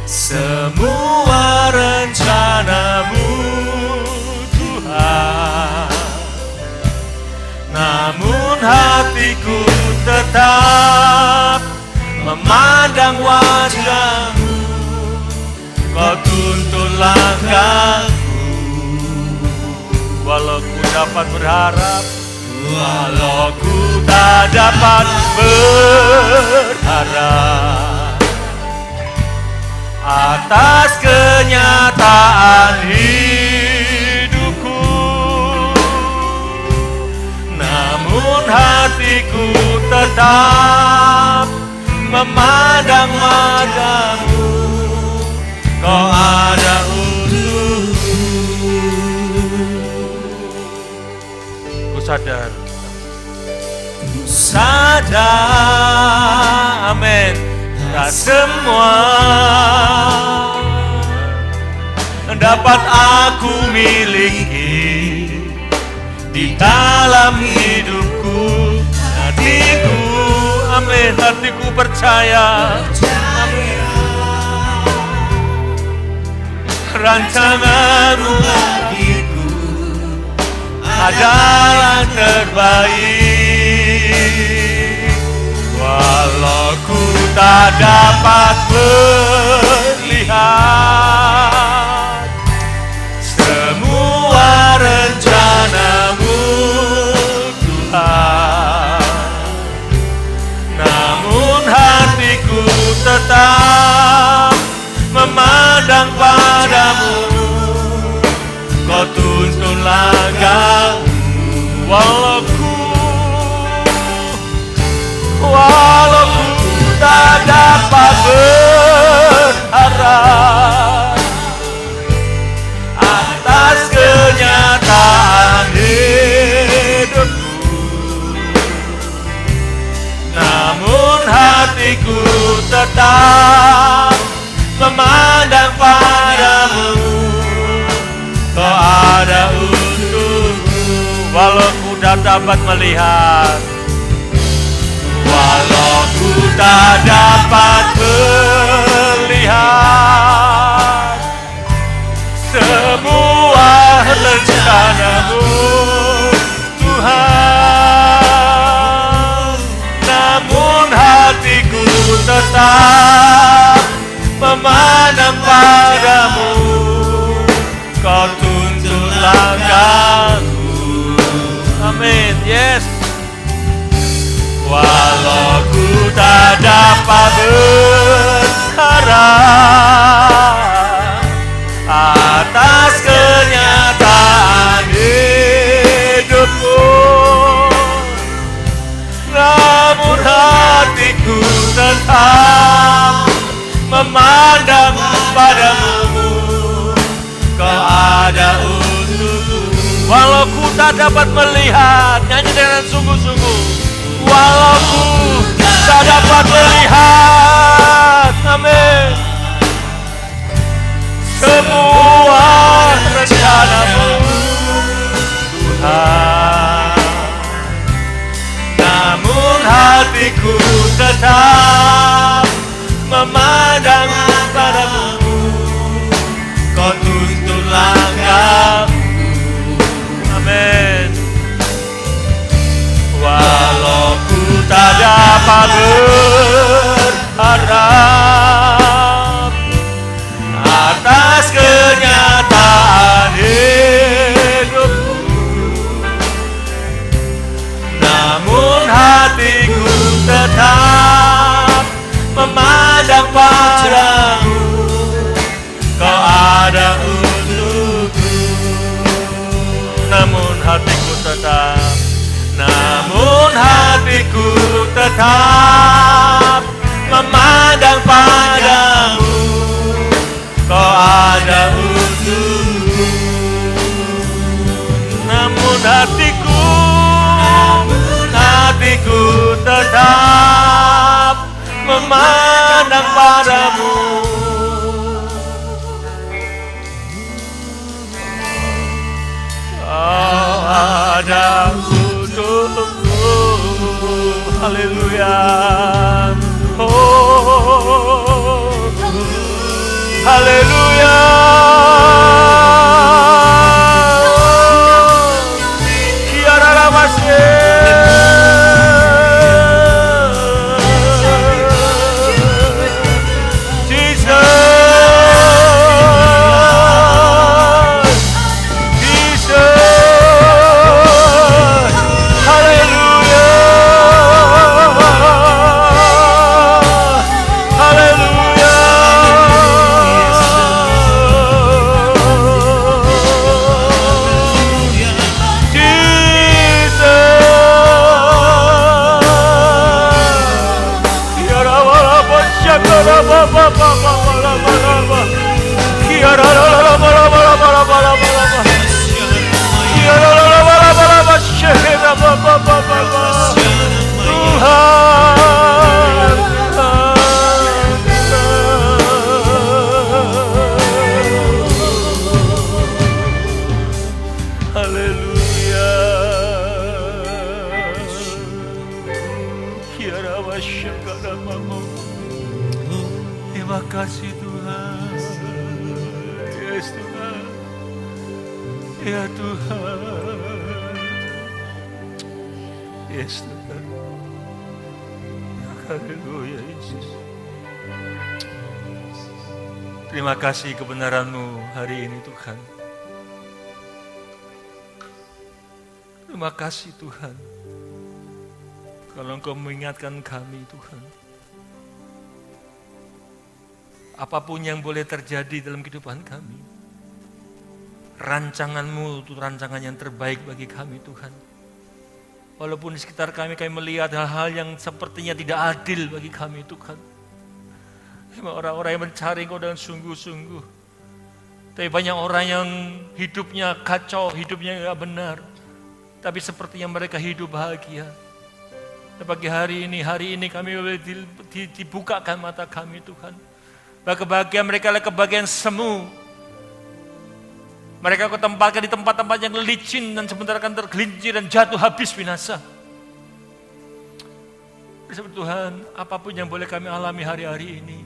semua rencanamu Tuhan, namun hatiku tetap memandang wajah-Mu. Kau tuntun langkahku, walau ku dapat berharap, walau ku tak dapat berharap atas kenyataan hidup. hatiku tetap memandang padamu, kau ada untukku. Ku sadar, amin, tak semua dapat aku miliki di dalam hidupku, hatiku, amin, hatiku percaya, amin, rancanganmu bagiku adalah terbaik. Walau ku tak dapat melihat semua rencanamu, Tuhan, namun hatiku tetap memandang padamu, kau tuntun langkahku. Walau ku tak dapat berharap atas kenyataan hidupku, namun hatiku tetap memandang padamu, kau ada untukku. Walau ku tak dapat melihat, walau ku tak dapat melihat semua rencanamu, Tuhan, namun hatiku tetap memandang padamu, kau tuntun langkahku. Amin, yes. Walau ku tak dapat berharap atas kenyataan hidupku, namun hatiku tetap memandang padamu, kau ada untukku. Walau ku tak dapat melihat, nyanyi dengan sungguh-sungguh. Walau ku tak dapat melihat, amin, semua rencanamu, Tuhan, namun hatiku tetap memandang padamu, kau tuntun langkahku, amin. Walau ku tak dapat berharap atas kenyataan hidupku, namun hatiku tetap memandang padamu, kau ada untukku, namun hatiku tetap, namun hatiku tetap memandang padamu, kau ada untukku, namun hatiku tetap memandang padamu. Kau ada untukku, haleluya, oh, haleluya, kiara ramasnya. Hallelujah. namamu. Terima kasih Tuhan. Yes Tuhan. Ya Tuhan. Yes Tuhan. Haleluya Yesus. Terima kasih kebenaran-Mu hari ini Tuhan. Terima kasih Tuhan. Kalau Engkau mengingatkan kami Tuhan. Apapun yang boleh terjadi dalam kehidupan kami. Rancangan-Mu itu rancangan yang terbaik bagi kami Tuhan. Walaupun di sekitar kami melihat hal-hal yang sepertinya tidak adil bagi kami Tuhan. Orang-orang yang mencari Engkau dengan sungguh-sungguh. Tapi banyak orang yang hidupnya kacau, hidupnya tidak benar. Tapi sepertinya mereka hidup bahagia. Dan pagi hari ini kami boleh dibukakan mata kami Tuhan. Bahwa kebahagiaan mereka adalah kebahagiaan semu. Mereka Kau tempatkan di tempat-tempat yang licin dan sebentar akan tergelincir dan jatuh habis binasa. Tuhan, apapun yang boleh kami alami hari-hari ini,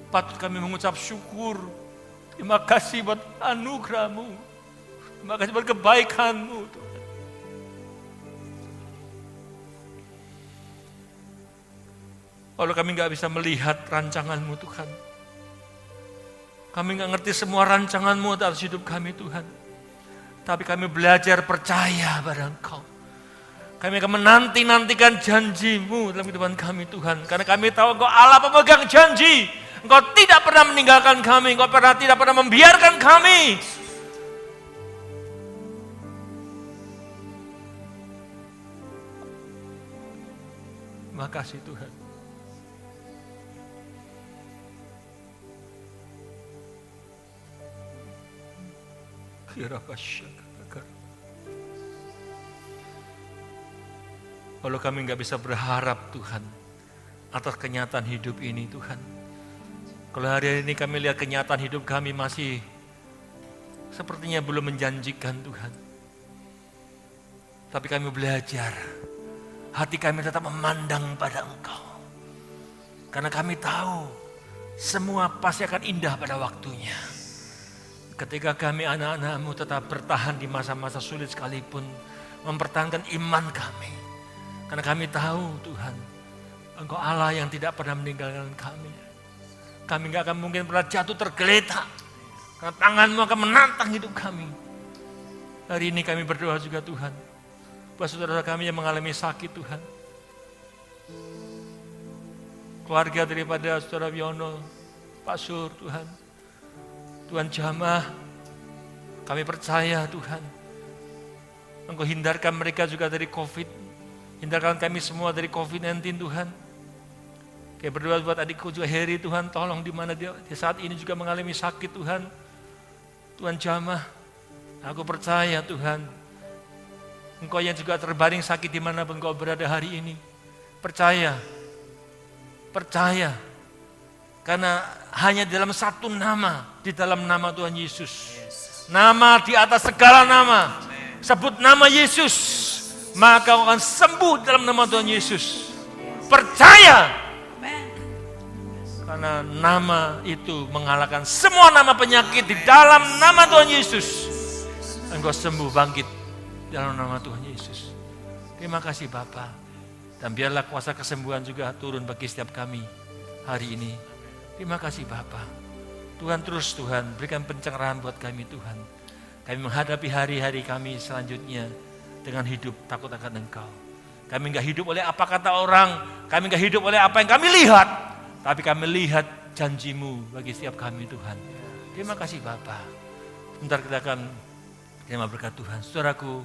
patut kami mengucap syukur. Terima kasih buat anugerah-Mu. Terima kasih buat kebaikan-Mu Tuhan. Walau kami gak bisa melihat rancangan-Mu Tuhan. Kami gak ngerti semua rancangan-Mu atas hidup kami Tuhan. Tapi kami belajar percaya pada Engkau. Kami akan menanti-nantikan janji-Mu dalam kehidupan kami Tuhan. Karena kami tahu Engkau Allah pemegang janji. Engkau tidak pernah meninggalkan kami. Engkau tidak pernah membiarkan kami. Terima kasih Tuhan. Walau kami gak bisa berharap Tuhan atas kenyataan hidup ini Tuhan. Kalau hari ini kami lihat kenyataan hidup kami masih sepertinya belum menjanjikan Tuhan. Tapi kami belajar, hati kami tetap memandang pada Engkau. Karena kami tahu semua pasti akan indah pada waktunya. Ketika kami anak-anak-Mu tetap bertahan di masa-masa sulit sekalipun, mempertahankan iman kami. Karena kami tahu Tuhan, Engkau Allah yang tidak pernah meninggalkan kami. Kami gak akan mungkin pernah jatuh tergeletak. Karena tangan-Mu akan menantang hidup kami. Hari ini kami berdoa juga Tuhan, buat saudara kami yang mengalami sakit Tuhan. Keluarga daripada saudara Wiono, Pak Sur Tuhan. Tuhan jamah, kami percaya Tuhan, Engkau hindarkan mereka juga dari COVID, hindarkan kami semua dari COVID-19 Tuhan. Kami berdoa buat adikku juga Heri Tuhan, tolong di mana dia saat ini juga mengalami sakit Tuhan. Tuhan jamah, aku percaya Tuhan, Engkau yang juga terbaring sakit dimanapun Engkau berada hari ini. Percaya, karena hanya dalam satu nama, di dalam nama Tuhan Yesus. Nama di atas segala nama. Sebut nama Yesus, maka kau akan sembuh dalam nama Tuhan Yesus. Percaya. Karena nama itu mengalahkan semua nama penyakit di dalam nama Tuhan Yesus. Engkau sembuh bangkit dalam nama Tuhan Yesus. Terima kasih Bapa. Dan biarlah kuasa kesembuhan juga turun bagi setiap kami hari ini. Terima kasih Bapa. Tuhan terus Tuhan berikan pencerahan buat kami Tuhan. Kami menghadapi hari-hari kami selanjutnya dengan hidup takut akan Engkau. Kami enggak hidup oleh apa kata orang, kami enggak hidup oleh apa yang kami lihat, tapi kami lihat janji-Mu bagi setiap kami Tuhan. Terima kasih Bapa. Sebentar kita akan terima berkat Tuhan. Saudaraku,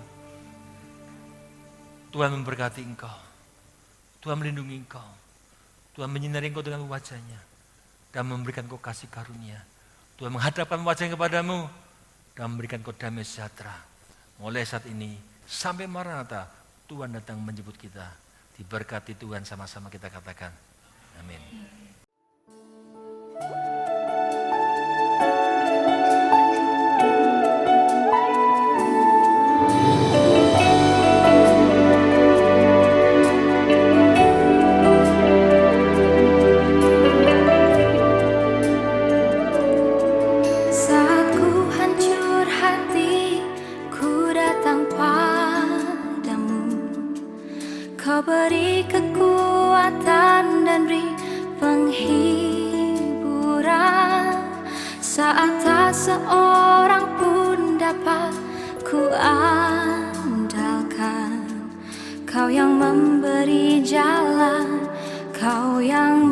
Tuhan memberkati engkau. Tuhan melindungi engkau. Tuhan menyinari engkau dengan wajah-Nya dan memberikan kau kasih karunia. Tuhan menghadapkan wajah-Nya kepadamu dan memberikan kau damai sejahtera. Mulai saat ini sampai Maranatha, Tuhan datang menjemput kita. Diberkati Tuhan, sama-sama kita katakan amin. Kau beri kekuatan dan beri penghiburan saat tak seorang pun dapat ku andalkan. Kau yang memberi jalan, Kau yang